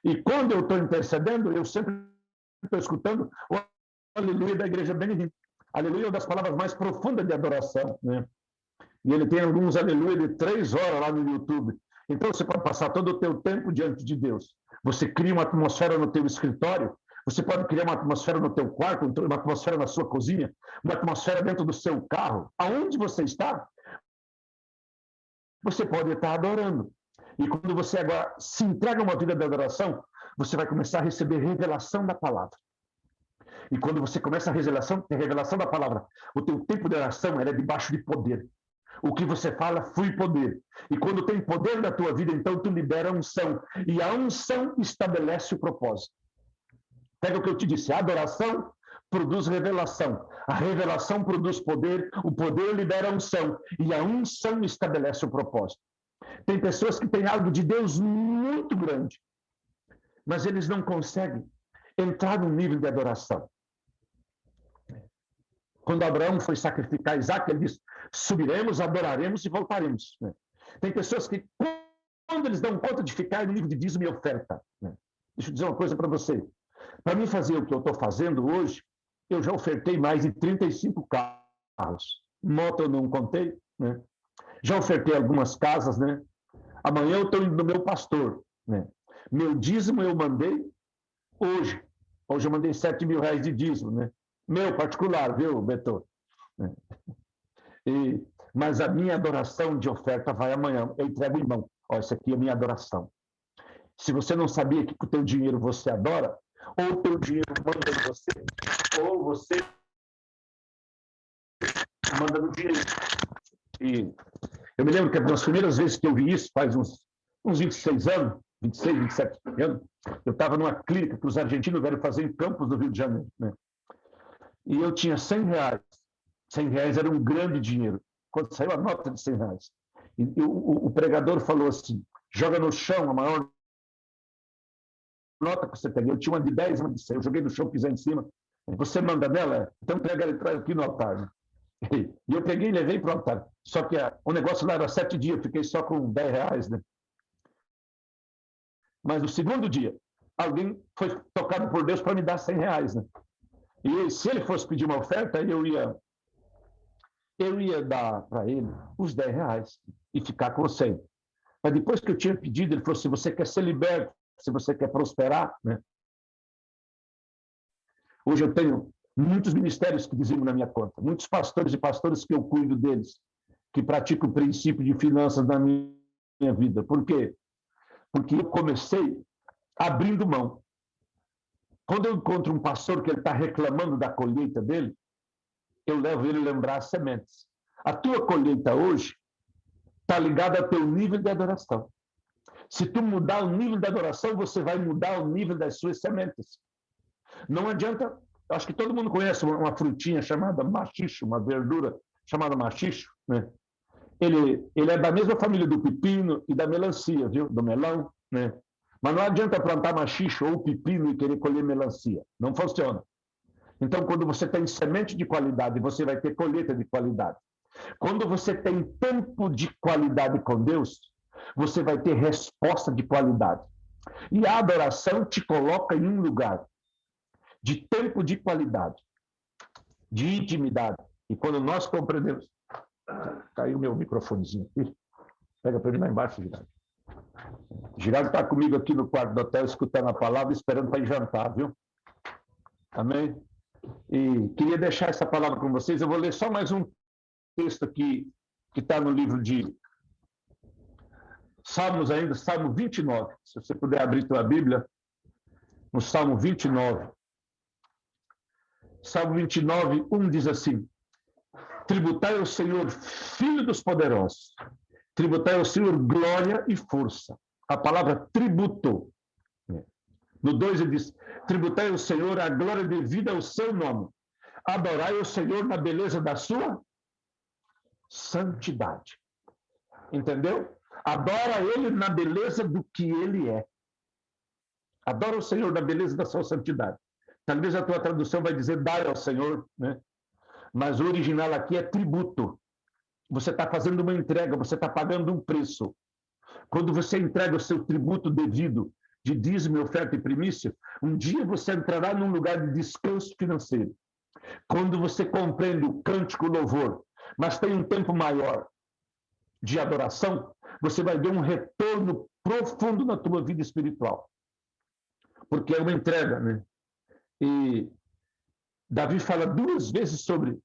E quando eu estou intercedendo, eu sempre estou escutando o aleluia da igreja Benedito. Aleluia é uma das palavras mais profundas de adoração, né? E ele tem alguns aleluia de 3 horas lá no YouTube. Então você pode passar todo o teu tempo diante de Deus. Você cria uma atmosfera no teu escritório, você pode criar uma atmosfera no teu quarto, uma atmosfera na sua cozinha, uma atmosfera dentro do seu carro. Aonde você está, você pode estar adorando. E quando você agora se entrega a uma vida de adoração, você vai começar a receber revelação da palavra. E quando você começa a revelação da palavra, o teu tempo de oração é debaixo de poder. O que você fala flui poder. E quando tem poder na tua vida, então tu libera a unção. E a unção estabelece o propósito. Pega o que eu te disse, a adoração produz revelação. A revelação produz poder, o poder libera a unção. E a unção estabelece o propósito. Tem pessoas que têm algo de Deus muito grande, mas eles não conseguem entrar no nível de adoração. Quando Abraão foi sacrificar Isaac, ele disse, subiremos, adoraremos e voltaremos. Tem pessoas que, quando eles dão conta de ficar no nível de dízimo e oferta, deixa eu dizer uma coisa para você. Para mim fazer o que eu estou fazendo hoje, eu já ofertei mais de 35 carros. Moto eu não contei, né? Já ofertei algumas casas, né? Amanhã eu estou indo no meu pastor, né? Meu dízimo eu mandei hoje. Hoje eu mandei 7 mil reais de dízimo, né? Meu particular, viu, Beto? Mas a minha adoração de oferta vai amanhã. Eu entrego em mão. Ó, isso aqui é a minha adoração. Se você não sabia que com o teu dinheiro você adora, ou o teu dinheiro manda em você, ou você manda no dinheiro. E eu me lembro que nas primeiras vezes que eu vi isso, faz uns 26 anos, 26, 27 anos, eu estava numa clínica que os argentinos vieram fazer em Campos, do Rio de Janeiro, né? E eu tinha 100 reais. 100 reais era um grande dinheiro. Quando saiu a nota de 100 reais. E o pregador falou assim, joga no chão a maior nota que você tem. Eu tinha uma de 10, uma de 100. Eu joguei no chão, pisei em cima. Você manda nela? Então pega ela e traz aqui no altar. Né? E eu peguei e levei para o altar. Só que o negócio lá era 7 dias. Eu fiquei só com 10 reais. Né? Mas no segundo dia, alguém foi tocado por Deus para me dar 100 reais. Né? E se ele fosse pedir uma oferta, eu ia eu ia dar para ele os R$ 10 e ficar com os 100. Mas depois que eu tinha pedido, ele falou: se você quer ser liberto, se você quer prosperar, né? Hoje eu tenho muitos ministérios que dizimam na minha conta, muitos pastores e pastoras que eu cuido deles, que praticam o princípio de finanças na minha vida. Por quê? Porque eu comecei abrindo mão. Quando eu encontro um pastor que ele está reclamando da colheita dele, eu levo ele a lembrar as sementes. A tua colheita hoje está ligada ao teu nível de adoração. Se tu mudar o nível de adoração, você vai mudar o nível das suas sementes. Não adianta, acho que todo mundo conhece uma frutinha chamada maxixe, uma verdura chamada maxixe, né? Ele é da mesma família do pepino e da melancia, viu? Do melão, né? Mas não adianta plantar maxixe ou pepino e querer colher melancia. Não funciona. Então, quando você tem semente de qualidade, você vai ter colheita de qualidade. Quando você tem tempo de qualidade com Deus, você vai ter resposta de qualidade. E a adoração te coloca em um lugar de tempo de qualidade, de intimidade. E quando nós compreendemos... Caiu meu microfonezinho aqui. Pega para mim lá embaixo, Girardo. Girardo está comigo aqui no quarto do hotel, escutando a palavra, esperando para ir jantar, viu? Amém? E queria deixar essa palavra com vocês. Eu vou ler só mais um texto aqui, que está no livro de Salmos ainda, Salmo 29. Se você puder abrir tua Bíblia, no Salmo 29. Salmo 29, 1 diz assim: tributai ao Senhor, filho dos poderosos, tributai ao Senhor glória e força. A palavra tributo. No 2 ele diz: tributai ao Senhor a glória devida ao seu nome. Adorai ao Senhor na beleza da sua santidade. Entendeu? Adora ele na beleza do que ele é. Adora o Senhor na beleza da sua santidade. Talvez a tua tradução vai dizer dai ao Senhor, né? Mas o original aqui é tributo. Você está fazendo uma entrega, você está pagando um preço. Quando você entrega o seu tributo devido de dízimo, oferta e primícia, um dia você entrará num lugar de descanso financeiro. Quando você compreende o cântico, o louvor, mas tem um tempo maior de adoração, você vai ver um retorno profundo na tua vida espiritual. Porque é uma entrega, né? E Davi fala 2 vezes sobre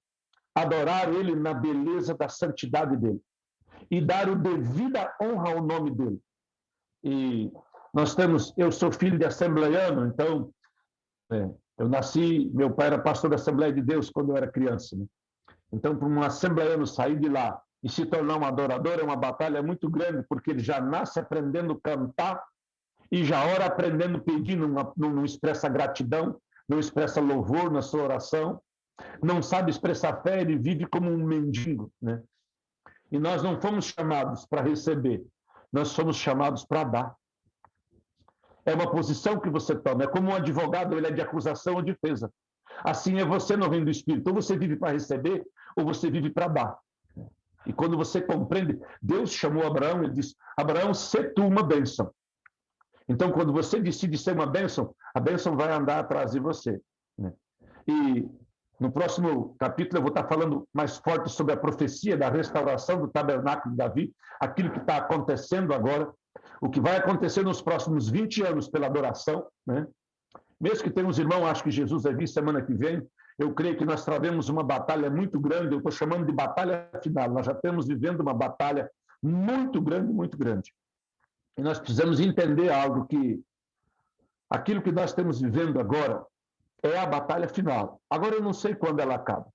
adorar ele na beleza da santidade dele e dar o devida honra ao nome dele. E eu sou filho de assembleiano, então eu nasci, meu pai era pastor da Assembleia de Deus quando eu era criança, né? Então, para um assembleiano sair de lá e se tornar um adorador é uma batalha muito grande, porque ele já nasce aprendendo a cantar e já ora aprendendo a pedir, não expressa gratidão, não expressa louvor na sua oração, não sabe expressar fé, ele vive como um mendigo, né? E nós não fomos chamados para receber, nós somos chamados para dar. É uma posição que você toma, é como um advogado, ele é de acusação ou defesa. Assim é você no reino do Espírito, ou você vive para receber, ou você vive para dar. E quando você compreende, Deus chamou Abraão, ele disse: Abraão, sê tu uma bênção. Então, quando você decide ser uma bênção, a bênção vai andar atrás de você, né? E no próximo capítulo eu vou estar falando mais forte sobre a profecia da restauração do tabernáculo de Davi, aquilo que está acontecendo agora, o que vai acontecer nos próximos 20 anos pela adoração, né? Mesmo que tenha uns irmãos, acho que Jesus vai vir semana que vem, eu creio que nós travemos uma batalha muito grande, eu estou chamando de batalha final, nós já estamos vivendo uma batalha muito grande, muito grande. E nós precisamos entender algo, que aquilo que nós estamos vivendo agora é a batalha final. Agora eu não sei quando ela acaba.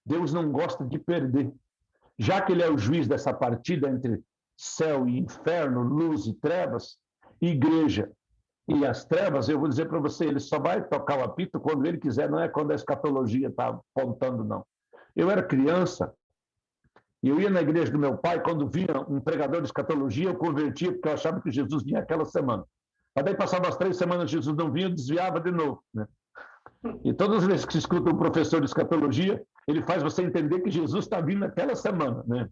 Deus não gosta de perder. Já que ele é o juiz dessa partida entre céu e inferno, luz e trevas, igreja e as trevas, eu vou dizer para você, ele só vai tocar o apito quando ele quiser, não é quando a escatologia está apontando, não. Eu era criança e eu ia na igreja do meu pai, quando vinha um pregador de escatologia, eu convertia porque eu achava que Jesus vinha aquela semana. Mas daí passava as 3 semanas, Jesus não vinha, eu desviava de novo, né? E todas as vezes que se escuta um professor de escatologia, ele faz você entender que Jesus está vindo naquela semana, né?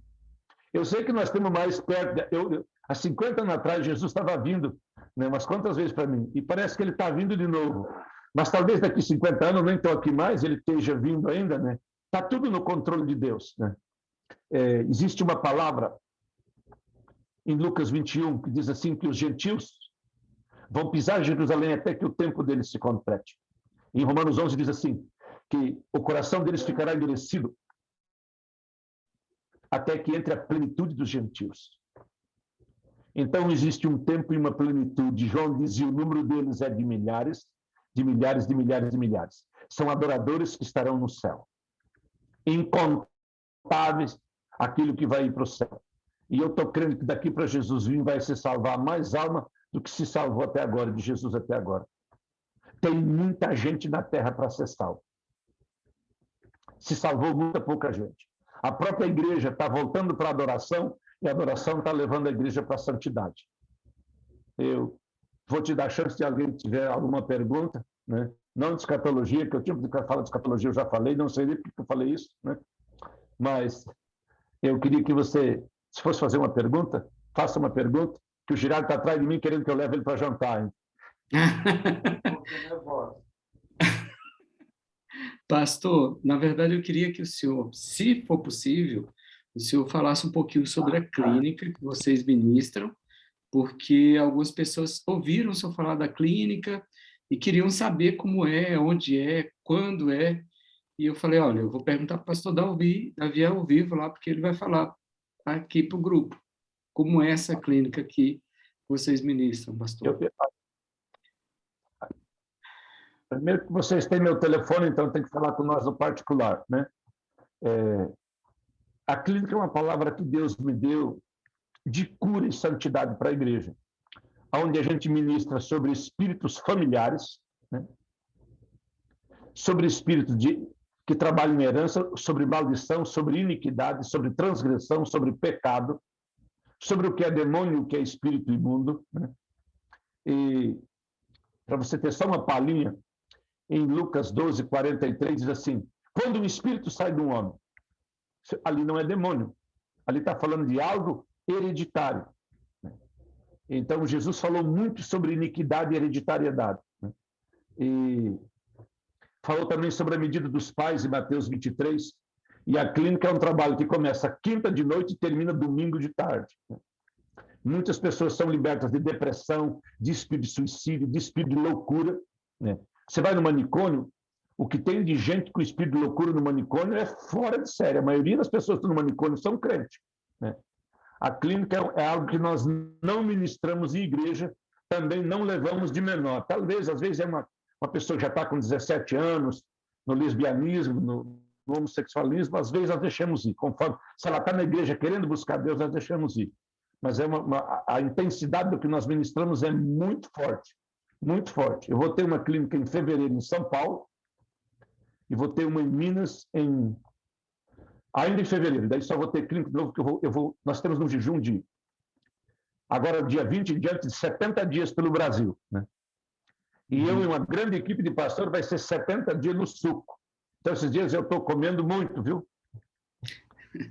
Eu sei que nós estamos mais perto. Há 50 anos atrás, Jesus estava vindo, né, umas quantas vezes para mim, e parece que ele está vindo de novo. Mas talvez daqui 50 anos, eu nem estou aqui mais, ele esteja vindo ainda, né? Está tudo no controle de Deus, né? Existe uma palavra em Lucas 21 que diz assim, que os gentios vão pisar Jerusalém até que o tempo deles se complete. Em Romanos 11 diz assim, que o coração deles ficará endurecido até que entre a plenitude dos gentios. Então, existe um tempo e uma plenitude. João dizia, o número deles é de milhares, de milhares, de milhares, de milhares. São adoradores que estarão no céu. Incontáveis aquilo que vai ir para o céu. E eu estou crendo que daqui para Jesus vir vai se salvar mais alma do que se salvou até agora, de Jesus até agora. Tem muita gente na terra para ser salva. Se salvou muita pouca gente. A própria igreja está voltando para a adoração e a adoração está levando a igreja para a santidade. Eu vou te dar a chance de alguém tiver alguma pergunta, né? Não de escatologia, que eu tinha que falar de escatologia, eu já falei, não sei nem por que eu falei isso, né? Mas eu queria que você, se fosse fazer uma pergunta, faça uma pergunta, que o Girardo está atrás de mim querendo que eu leve ele para jantar. Hein? Pastor, na verdade eu queria que o senhor, se for possível, o senhor falasse um pouquinho sobre a clínica que vocês ministram, porque algumas pessoas ouviram o senhor falar da clínica e queriam saber como é, onde é, quando é. E eu falei, olha, eu vou perguntar para o pastor Davi ao vivo lá, porque ele vai falar aqui para o grupo como é essa clínica que vocês ministram, pastor. Primeiro que vocês têm meu telefone, então tem que falar com nós no particular, né? A clínica é uma palavra que Deus me deu de cura e santidade para a igreja, onde a gente ministra sobre espíritos familiares, né? Sobre espíritos que trabalham em herança, sobre maldição, sobre iniquidade, sobre transgressão, sobre pecado, sobre o que é demônio e o que é espírito imundo, né? E para você ter só uma palhinha, em Lucas 12, 43, diz assim, quando um espírito sai de um homem, ali não é demônio, ali está falando de algo hereditário. Então, Jesus falou muito sobre iniquidade e hereditariedade. E falou também sobre a medida dos pais, em Mateus 23, e a clínica é um trabalho que começa quinta de noite e termina domingo de tarde. Muitas pessoas são libertas de depressão, de espírito de suicídio, de espírito de loucura. Você vai no manicômio, o que tem de gente com espírito de loucura no manicômio é fora de série. A maioria das pessoas que estão no manicômio são crentes. A clínica é algo que nós não ministramos em igreja, também não levamos de menor. Talvez, às vezes, é uma pessoa que já está com 17 anos, no lesbianismo, no homossexualismo, às vezes nós deixamos ir. Conforme, se ela está na igreja querendo buscar Deus, nós deixamos ir. Mas a intensidade do que nós ministramos é muito forte, muito forte. Eu vou ter uma clínica em fevereiro em São Paulo e vou ter uma em Minas ainda em fevereiro. Daí só vou ter clínica de novo, que nós temos um jejum de agora dia 20 em diante de 70 dias pelo Brasil, né? E eu e uma grande equipe de pastor vai ser 70 dias no suco. Então esses dias eu estou comendo muito, viu?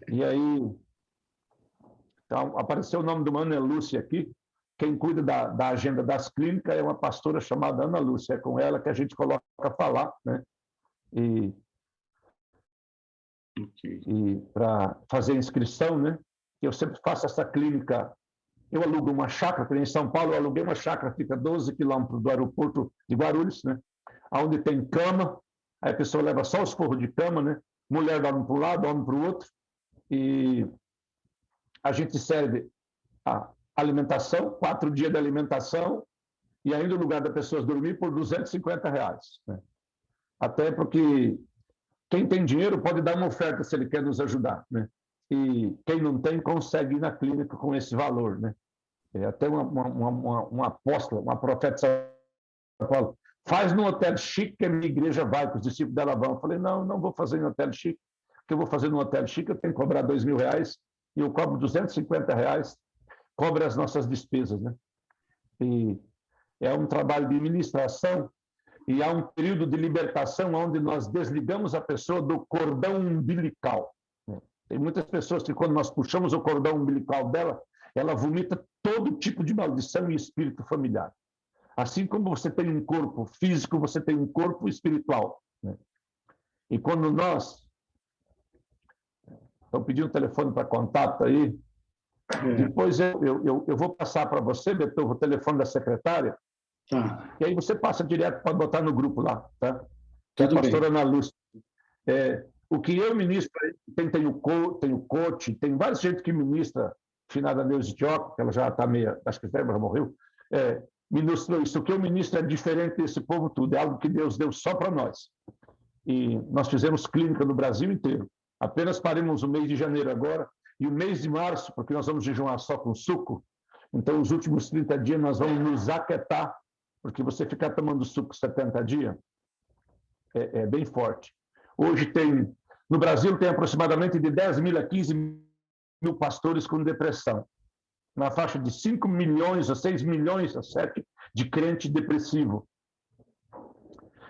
E aí então, apareceu o nome de uma Ana Lúcia aqui. Quem cuida da agenda das clínicas é uma pastora chamada Ana Lúcia. É com ela que a gente coloca a falar, né? E para fazer a inscrição, né? Eu sempre faço essa clínica. Eu alugo uma chácara, em São Paulo eu aluguei uma chácara, fica 12 quilômetros do aeroporto de Guarulhos, né? Onde tem cama, aí a pessoa leva só os forros de cama, né? Mulher dorme para um lado, homem para o outro, e a gente serve a alimentação, 4 dias de alimentação, e ainda o lugar da pessoa dormir por R$250, né? Até porque quem tem dinheiro pode dar uma oferta se ele quer nos ajudar, né? E quem não tem consegue ir na clínica com esse valor, né? Até uma apóstola, uma profeta de São Paulo, faz no hotel chique que a minha igreja vai, que os discípulos dela vão. Eu falei, não vou fazer no hotel chique, porque eu vou fazer no hotel chique, eu tenho que cobrar R$2.000 e eu cobro R$250, cobro as nossas despesas, né? E é um trabalho de ministração e há um período de libertação onde nós desligamos a pessoa do cordão umbilical. Tem muitas pessoas que, quando nós puxamos o cordão umbilical dela, ela vomita todo tipo de maldição e espírito familiar. Assim como você tem um corpo físico, você tem um corpo espiritual, né? E quando nós Estão pedindo o telefone para contato aí. Depois eu vou passar para você, Beethoven, o telefone da secretária, Tá. e aí você passa direto para botar no grupo lá, tá? Que é a Tudo pastora bem. Ana Lúcia. O que eu ministro, tem o coach, tem várias gente que ministra, finada Neuza Dioco, que ela já está meia, acho que já morreu, ministrou isso. O que eu ministro é diferente desse povo tudo, é algo que Deus deu só para nós. E nós fizemos clínica no Brasil inteiro. Apenas paramos o mês de janeiro agora, e o mês de março, porque nós vamos jejuar só com suco, então os últimos 30 dias nós vamos nos aquietar, porque você ficar tomando suco 70 dias é bem forte. Hoje no Brasil tem aproximadamente de 10 mil a 15 mil pastores com depressão, na faixa de 5 milhões a 6 milhões a 7 de crente depressivo.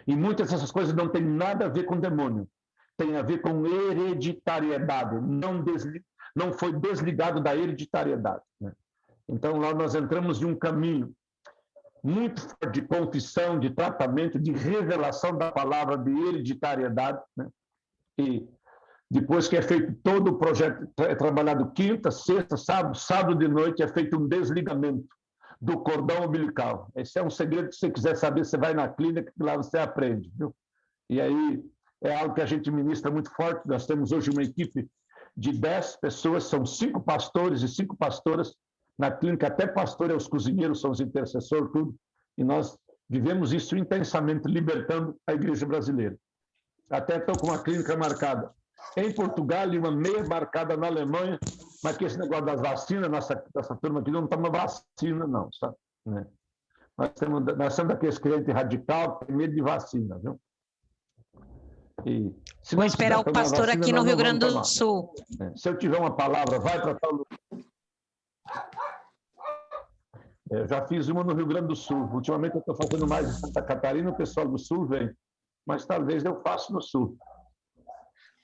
E muitas dessas coisas não têm nada a ver com demônio, tem a ver com hereditariedade, não foi desligado da hereditariedade, né? Então, lá nós entramos em um caminho muito forte de confissão, de tratamento, de revelação da palavra, de hereditariedade, né? E depois que é feito todo o projeto, é trabalhado quinta, sexta, sábado de noite, é feito um desligamento do cordão umbilical. Esse é um segredo que você quiser saber, você vai na clínica, que lá você aprende, viu? E aí é algo que a gente ministra muito forte. Nós temos hoje uma equipe de 10 pessoas, são 5 pastores e 5 pastoras na clínica, até pastor, os cozinheiros são os intercessores, tudo. E nós vivemos isso intensamente, libertando a igreja brasileira. Até estou com uma clínica marcada em Portugal e uma meia marcada na Alemanha, mas que esse negócio das vacinas, nossa turma aqui não toma vacina, não, sabe? Né? Nós somos daqueles crentes radical que tem medo de vacina, viu? Vou esperar o pastor vacina, aqui no Rio Grande do Sul. Se eu tiver uma palavra, vai para tal lugar. Eu já fiz uma no Rio Grande do Sul. Ultimamente eu estou fazendo mais em Santa Catarina, o pessoal do Sul vem. Mas talvez eu faça no Sul.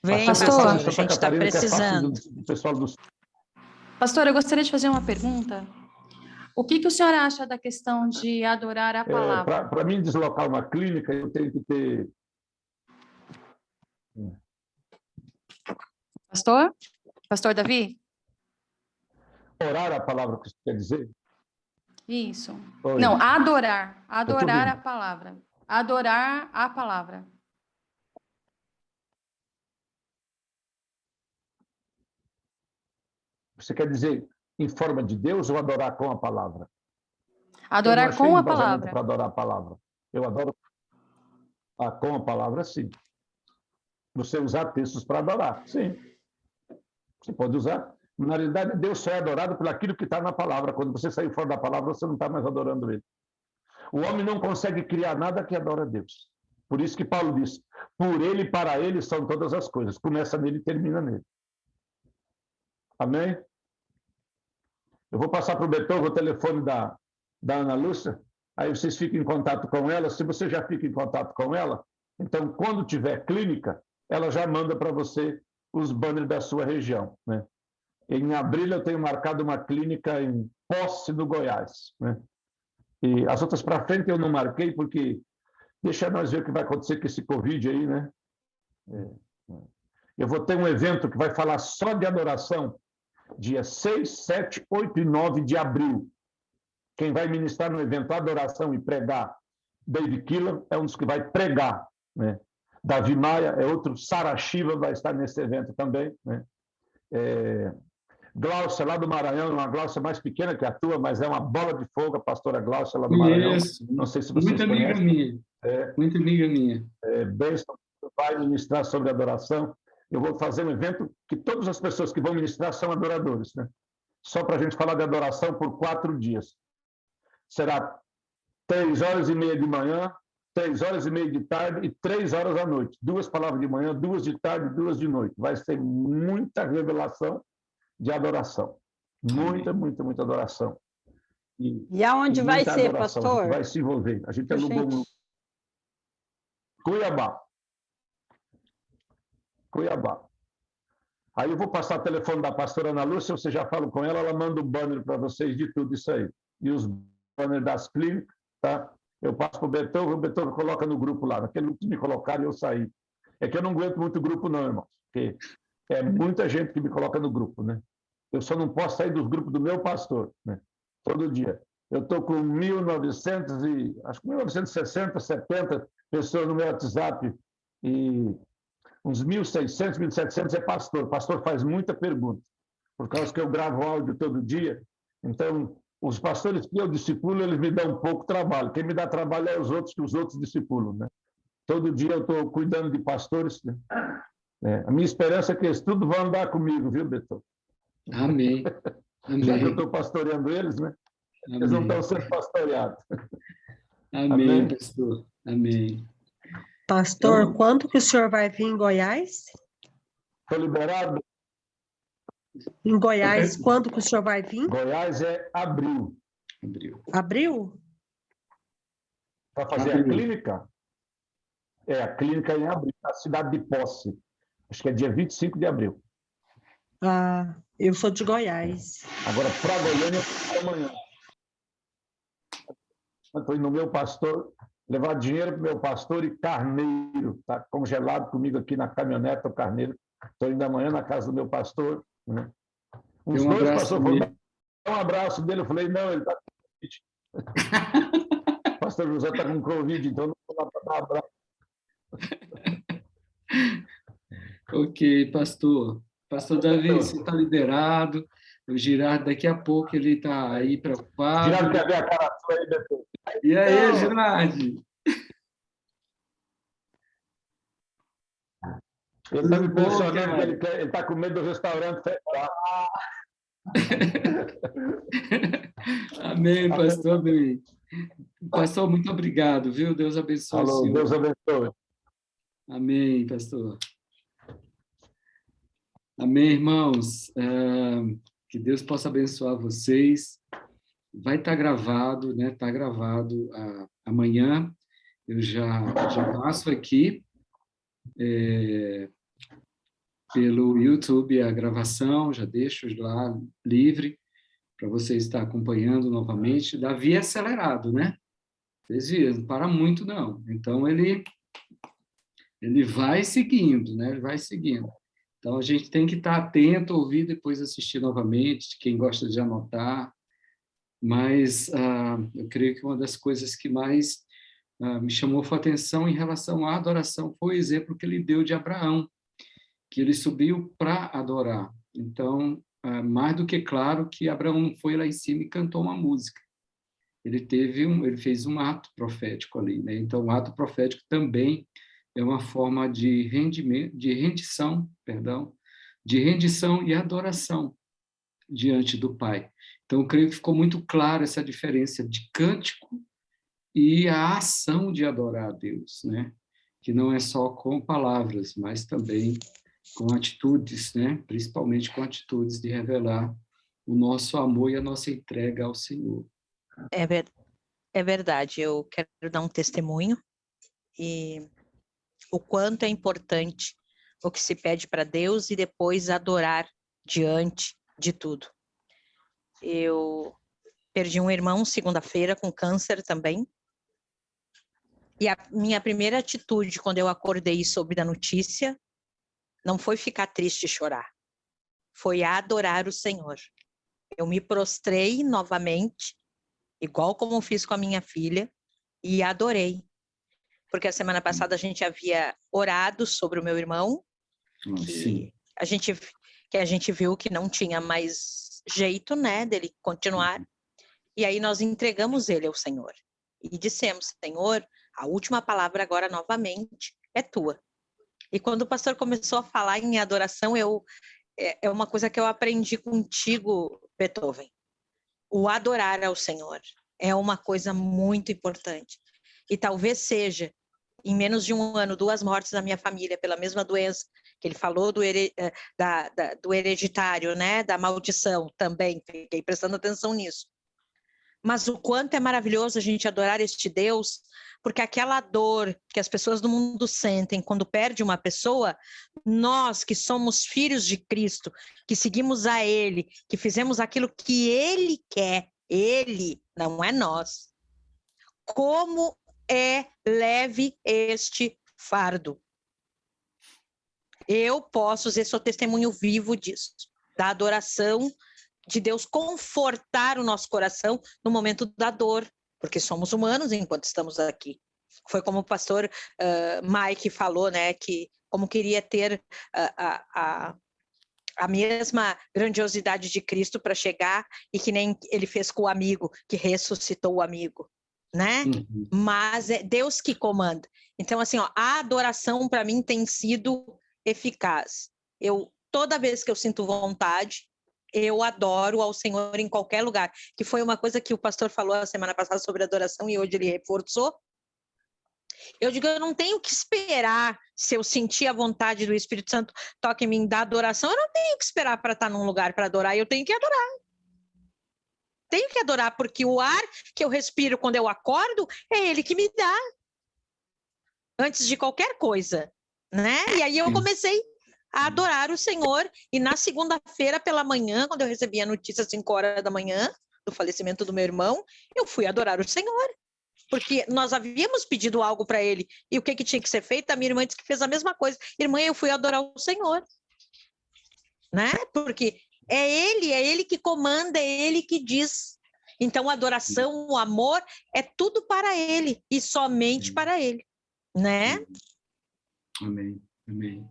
Vem, pastor, a gente está precisando. Do pessoal do Sul. Pastor, eu gostaria de fazer uma pergunta. O que o senhor acha da questão de adorar a palavra? Para mim deslocar uma clínica, eu tenho que ter... Pastor? Pastor Davi? Orar a palavra, que você quer dizer? Isso. Oi. Não, adorar. Adorar a palavra. Adorar a palavra. Você quer dizer em forma de Deus ou adorar com a palavra? Adorar com a palavra. Para adorar a palavra. Eu adoro com a palavra, sim. Você usar textos para adorar, sim. Você pode usar. Na realidade, Deus só é adorado por aquilo que está na palavra. Quando você sair fora da palavra, você não está mais adorando Ele. O homem não consegue criar nada que adora a Deus. Por isso que Paulo diz, por Ele e para Ele são todas as coisas. Começa nele e termina nele. Amém? Eu vou passar para o Beethoven o telefone da Ana Lúcia, aí vocês ficam em contato com ela. Se você já fica em contato com ela, então, quando tiver clínica, ela já manda para você os banners da sua região, né? Em abril, eu tenho marcado uma clínica em Posse, no Goiás, né? E as outras para frente eu não marquei, porque deixa nós ver o que vai acontecer com esse Covid aí, né? Eu vou ter um evento que vai falar só de adoração, dia 6, 7, 8 e 9 de abril. Quem vai ministrar no evento Adoração e Pregar, David Killam, é um dos que vai pregar, né? Davi Maia é outro, Sara Shiva vai estar nesse evento também, né? Glaucia, lá do Maranhão, uma Glaucia mais pequena que a tua, mas é uma bola de fogo, a pastora Glaucia, lá do Maranhão. Não sei se vocês conhecem. Muita amiga minha. Muita amiga minha. Bênção, vai ministrar sobre adoração. Eu vou fazer um evento que todas as pessoas que vão ministrar são adoradores, né? Só para a gente falar de adoração por 4 dias. Será 3h30 de manhã, 3h30 de tarde e 3h à noite. 2 palavras de manhã, 2 de tarde e 2 de noite. Vai ser muita revelação de adoração. Muita, muita, muita adoração. E aonde vai ser, adoração, pastor? A gente vai se envolver. A gente alugou um... Cuiabá. Aí eu vou passar o telefone da pastora Ana Lúcia, você já fala com ela, ela manda um banner para vocês de tudo isso aí. E os banners das clínicas, tá? Eu passo para o Beethoven coloca no grupo lá. Naquele que me colocaram, eu saí. É que eu não aguento muito grupo não, irmão. Porque é muita gente que me coloca no grupo, né? Eu só não posso sair dos grupos do meu pastor, né? Todo dia. Eu estou com 1960, 70 pessoas no meu WhatsApp e uns 1.600, 1.700 é pastor. O pastor faz muita pergunta, por causa que eu gravo áudio todo dia. Então, os pastores que eu discipulo, eles me dão um pouco de trabalho. Quem me dá trabalho é os outros que os outros discipulam, né? Todo dia eu estou cuidando de pastores, né? A minha esperança é que eles tudo vão andar comigo, viu, Beto? Amém. Já que eu Amém. estou pastoreando eles, né? Eles não Amém. estão sendo pastoreados. Amém, Amém? pastor. Amém. Pastor, Então, quando que o senhor vai vir em Goiás? Estou liberado. Em Goiás, quando que o senhor vai vir? Goiás é abril. abriu. Abril? Para fazer Abril. a clínica? A clínica é em abril, na cidade de Posse. Acho que é dia 25 de abril. Ah, eu sou de Goiás. Agora, para Goiânia, amanhã. Estou indo no meu pastor, levar dinheiro para o meu pastor e carneiro. Está congelado comigo aqui na caminhonete, o carneiro. Estou indo amanhã na casa do meu pastor. Né? Uns Um dois abraço pastores falaram, dele. dá um abraço dele. Eu falei, não, ele está com Covid. O pastor José está com Covid, então não dá para dar um abraço. Ok, pastor. Pastor Davi, você está liberado. O Girardo, daqui a pouco, ele está aí preocupado. Girardo, quer ver a cara sua aí, Beto? E aí, Não. Girardo? Ele está me Tudo bom, pressionando, cara? ele está com medo do restaurante fechar. Amém, pastor. Amém. Pastor, muito obrigado, viu? Deus abençoe o Alô, senhor. Deus abençoe. Amém, pastor. Amém, irmãos. Que Deus possa abençoar vocês. Vai estar gravado, né? Está gravado amanhã. Eu já passo aqui pelo YouTube a gravação, já deixo lá livre para você estar acompanhando novamente. Davi é acelerado, né? Vocês viram, não para muito, não. Então, ele vai seguindo, né? Ele vai seguindo. Então, a gente tem que estar atento, ouvir, depois assistir novamente, quem gosta de anotar. Mas eu creio que uma das coisas que mais me chamou a atenção em relação à adoração foi o exemplo que ele deu de Abraão, que ele subiu para adorar. Então, mais do que claro que Abraão não foi lá em cima e cantou uma música. Ele fez um ato profético ali, né? Então, o ato profético também é uma forma de rendição e adoração diante do Pai. Então, eu creio que ficou muito claro essa diferença de cântico e a ação de adorar a Deus, né? Que não é só com palavras, mas também com atitudes, né? Principalmente com atitudes de revelar o nosso amor e a nossa entrega ao Senhor. É verdade, eu quero dar um testemunho e o quanto é importante o que se pede para Deus e depois adorar diante de tudo. Eu perdi um irmão segunda-feira com câncer também. E a minha primeira atitude quando eu acordei e soube da notícia não foi ficar triste e chorar, foi adorar o Senhor. Eu me prostrei novamente, igual como eu fiz com a minha filha, e adorei. Porque a semana passada a gente havia orado sobre o meu irmão, que a gente viu que não tinha mais jeito, né, dele continuar. E aí nós entregamos ele ao Senhor. E dissemos, Senhor, a última palavra agora novamente é tua. E quando o pastor começou a falar em adoração, é uma coisa que eu aprendi contigo, Beethoven. O adorar ao Senhor é uma coisa muito importante. E talvez seja, em menos de um ano, 2 mortes na minha família pela mesma doença, que ele falou do hereditário, né? Da maldição também, fiquei prestando atenção nisso. Mas o quanto é maravilhoso a gente adorar este Deus, porque aquela dor que as pessoas do mundo sentem quando perde uma pessoa, nós que somos filhos de Cristo, que seguimos a Ele, que fizemos aquilo que Ele quer, Ele, não é nós. Como é leve este fardo. Eu posso ser sou testemunho vivo disso, da adoração, de Deus confortar o nosso coração no momento da dor, porque somos humanos enquanto estamos aqui. Foi como o pastor Mike falou, né, que como queria ter a mesma grandiosidade de Cristo para chegar, e que nem ele fez com o amigo, que ressuscitou o amigo, né? Uhum. Mas é Deus que comanda. Então, assim, ó, a adoração para mim tem sido eficaz. Toda vez que eu sinto vontade, eu adoro ao Senhor em qualquer lugar, que foi uma coisa que o pastor falou a semana passada sobre adoração e hoje ele reforçou. Eu digo, eu não tenho que esperar, se eu sentir a vontade do Espírito Santo toque em mim da adoração, eu não tenho que esperar para estar num lugar para adorar, eu tenho que adorar. Tenho que adorar, porque o ar que eu respiro quando eu acordo é Ele que me dá, antes de qualquer coisa, né? E aí eu comecei a adorar o Senhor, e na segunda-feira pela manhã, quando eu recebi a notícia às 5 horas da manhã, do falecimento do meu irmão, eu fui adorar o Senhor. Porque nós havíamos pedido algo para ele, e o que tinha que ser feito? A minha irmã disse que fez a mesma coisa. Irmã, eu fui adorar o Senhor, né? Porque é ele que comanda, é ele que diz. Então, a adoração, o amor, é tudo para ele, e somente para ele, né? Amém, amém.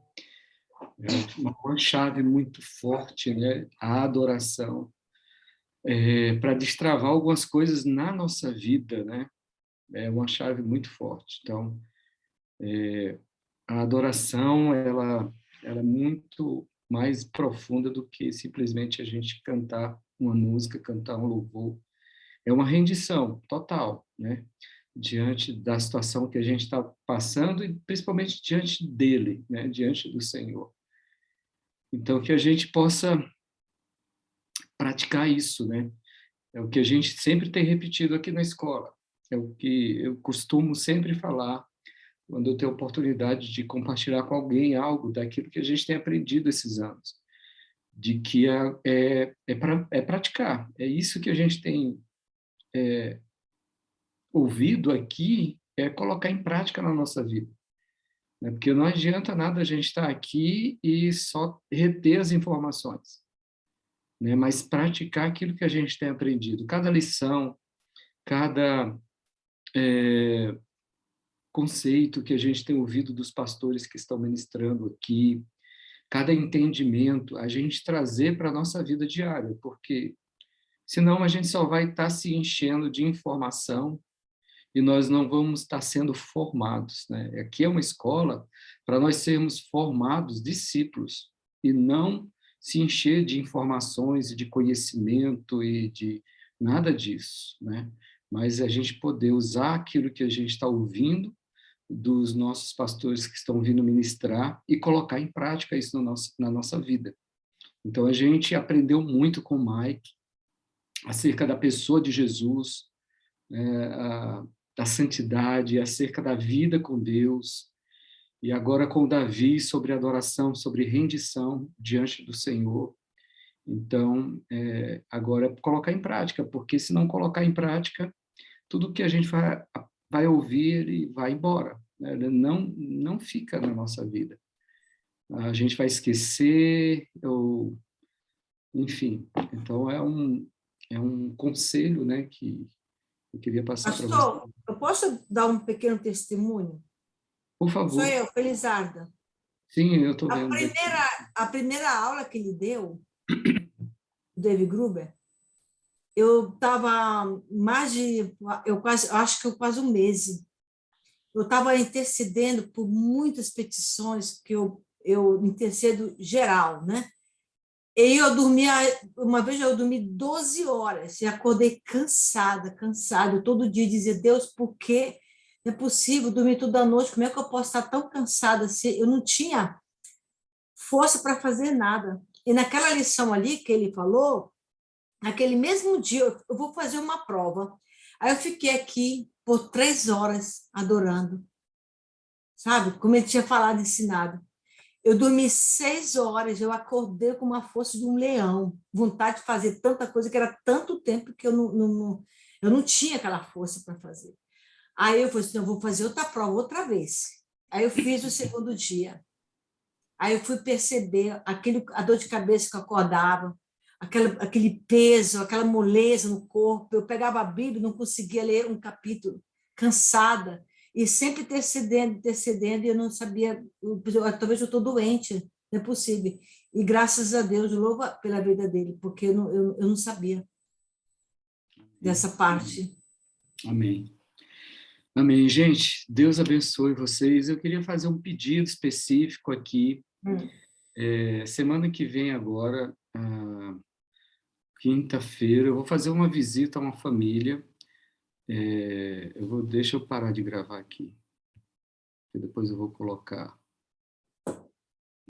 É uma chave muito forte, né? A adoração, para destravar algumas coisas na nossa vida, né? É uma chave muito forte. Então, a adoração, ela é muito mais profunda do que simplesmente a gente cantar uma música, cantar um louvor. É uma rendição total, né? Diante da situação que a gente está passando e principalmente diante dele, né? Diante do Senhor. Então, que a gente possa praticar isso, né? É o que a gente sempre tem repetido aqui na escola. É o que eu costumo sempre falar quando eu tenho oportunidade de compartilhar com alguém algo daquilo que a gente tem aprendido esses anos, de que é praticar. É isso que a gente tem ouvido aqui, é colocar em prática na nossa vida. Né? Porque não adianta nada a gente estar aqui e só reter as informações, né? Mas praticar aquilo que a gente tem aprendido. Cada lição, cada conceito que a gente tem ouvido dos pastores que estão ministrando aqui, cada entendimento, a gente trazer para a nossa vida diária, porque senão a gente só vai estar se enchendo de informação e nós não vamos estar sendo formados, né? Aqui é uma escola para nós sermos formados discípulos e não se encher de informações e de conhecimento e de nada disso, né? Mas a gente poder usar aquilo que a gente está ouvindo dos nossos pastores que estão vindo ministrar e colocar em prática isso na nossa vida. Então, a gente aprendeu muito com o Mike acerca da pessoa de Jesus, da santidade, acerca da vida com Deus, e agora com o Davi sobre adoração, sobre rendição diante do Senhor. Então, agora é colocar em prática, porque se não colocar em prática, tudo que a gente vai ouvir e vai embora, né? Não fica na nossa vida. A gente vai esquecer, enfim. Então, é um conselho, né, que eu queria passar para você. Pastor, eu posso dar um pequeno testemunho? Por favor. Sou eu, Felizarda. Sim, eu estou vendo. A primeira aula que ele deu, o David Gruber, eu estava acho que quase um mês. Eu estava intercedendo por muitas petições, que eu intercedo geral, né? E uma vez eu dormi 12 horas e acordei cansada. Todo dia dizia, Deus, por que não é possível dormir toda noite? Como é que eu posso estar tão cansada se eu não tinha força para fazer nada? E naquela lição ali que ele falou, naquele mesmo dia, eu vou fazer uma prova. Aí eu fiquei aqui por 3 horas adorando, sabe? Como ele tinha falado, ensinado. Eu dormi 6 horas, eu acordei com uma força de um leão, vontade de fazer tanta coisa, que era tanto tempo que eu não tinha aquela força para fazer. Aí eu falei assim, eu vou fazer outra prova outra vez. Aí eu fiz o segundo dia. Aí eu fui perceber a dor de cabeça que eu acordava, aquele peso, aquela moleza no corpo. Eu pegava a Bíblia, não conseguia ler um capítulo, cansada, e sempre intercedendo, e eu não sabia, talvez eu estou doente, não é possível. E graças a Deus, louvo pela vida dele, porque eu não sabia dessa parte. Amém. Amém. Gente, Deus abençoe vocês. Eu queria fazer um pedido específico aqui. Semana que vem agora, quinta-feira, eu vou fazer uma visita a uma família. Deixa eu parar de gravar aqui, depois eu vou colocar.